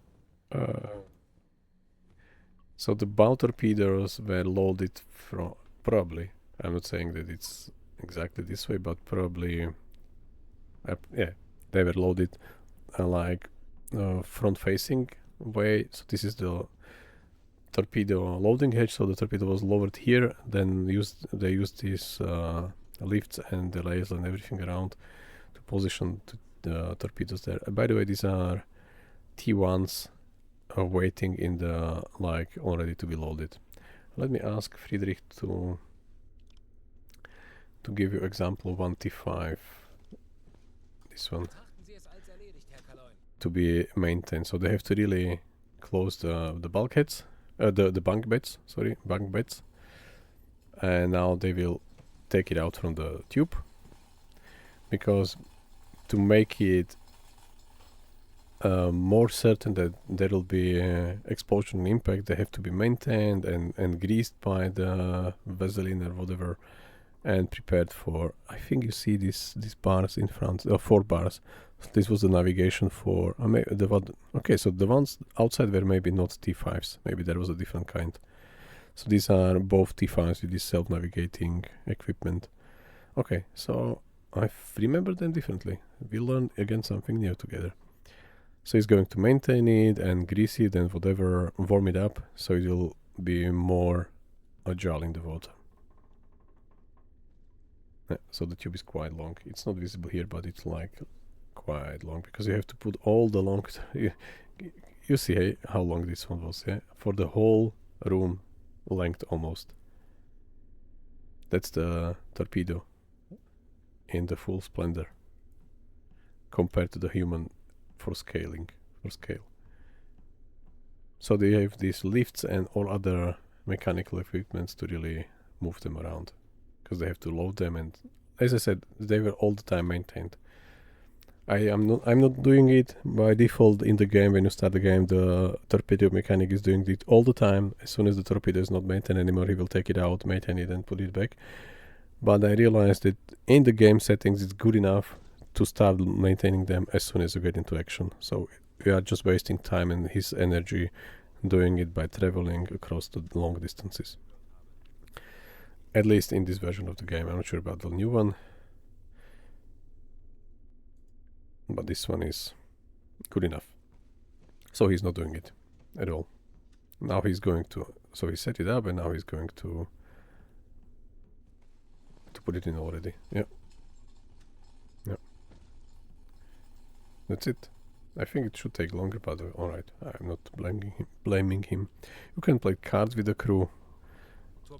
So the bow torpedoes were loaded from, probably, I'm not saying that it's exactly this way, but probably, yeah, they were loaded like front-facing way. So this is the torpedo loading hatch, so the torpedo was lowered here, then they used these lifts and the laser and everything around to position the torpedoes there. By the way, these are T1s waiting in the, like, already to be loaded. Let me ask Friedrich to give you example of one T5, this one, to be maintained. So they have to really close the bulkheads, the bunk beds, and now they will take it out from the tube, because to make it more certain that there will be explosion and impact, they have to be maintained and greased by the Vaseline or whatever, and prepared for. I think you see these bars in front, 4 bars. This was the navigation for okay, so the ones outside were maybe not T5s, maybe there was a different kind. So these are both T5s with this self-navigating equipment. Okay, so I remember them differently. We learned again something new together. So he's going to maintain it and grease it and whatever, warm it up, so it will be more agile in the water. Yeah, so the tube is quite long. It's not visible here, but it's like quite long because you have to put all the long. You see how long this one was, yeah? For the whole room length almost. That's the torpedo in the full splendor compared to the human for scale. So they have these lifts and all other mechanical equipments to really move them around because they have to load them, and as I said, they were all the time maintained. I'm not doing it by default in the game. When you start the game, the torpedo mechanic is doing it all the time. As soon as the torpedo is not maintained anymore, he will take it out, maintain it, and put it back. But I realized that in the game settings, it's good enough to start maintaining them as soon as you get into action. So we are just wasting time and his energy doing it by traveling across the long distances. At least in this version of the game. I'm not sure about the new one. But this one is good enough. So he's not doing it at all. Now he's going to... So he set it up and now he's going to put it in already. Yeah. Yeah. That's it. I think it should take longer, but alright. I'm not blaming him. You can play cards with the crew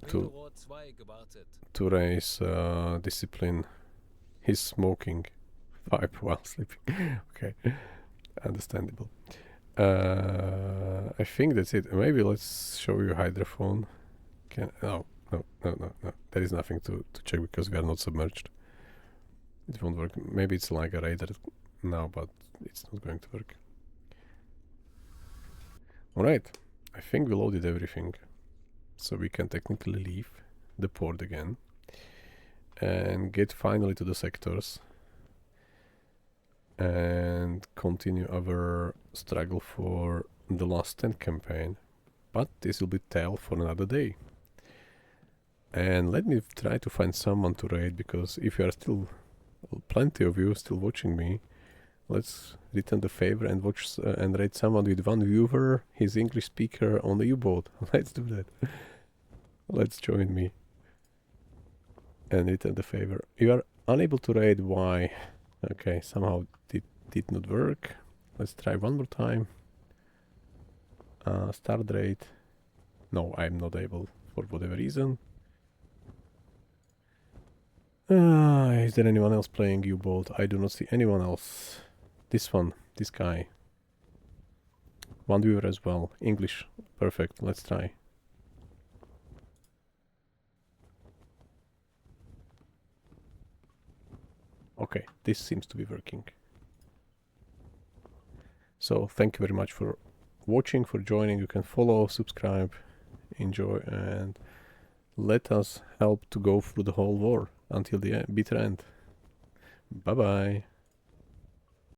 to raise discipline. He's smoking pipe while sleeping. Okay, understandable. I think that's it. Maybe let's show you hydrophone. No. There is nothing to check because we are not submerged. It won't work. Maybe it's like a radar now, but it's not going to work. Alright, I think we loaded everything. So we can technically leave the port again and get finally to the sectors and continue our struggle for the last tent campaign. But this will be tale for another day. And let me try to find someone to raid, because if you are still, plenty of you still watching me, let's return the favor and watch and raid someone with one viewer, his English speaker on the U-boat. Let's do that. Let's join me and return the favor. You are unable to raid. Why? Okay, somehow it did not work. Let's try one more time. Start raid. No, I'm not able for whatever reason. Is there anyone else playing U-boat? I do not see anyone else. This one, this guy. One viewer as well. English. Perfect. Let's try. Okay, this seems to be working. So thank you very much for watching, for joining. You can follow, subscribe, enjoy, and let us help to go through the whole war until the bitter end. Bye bye.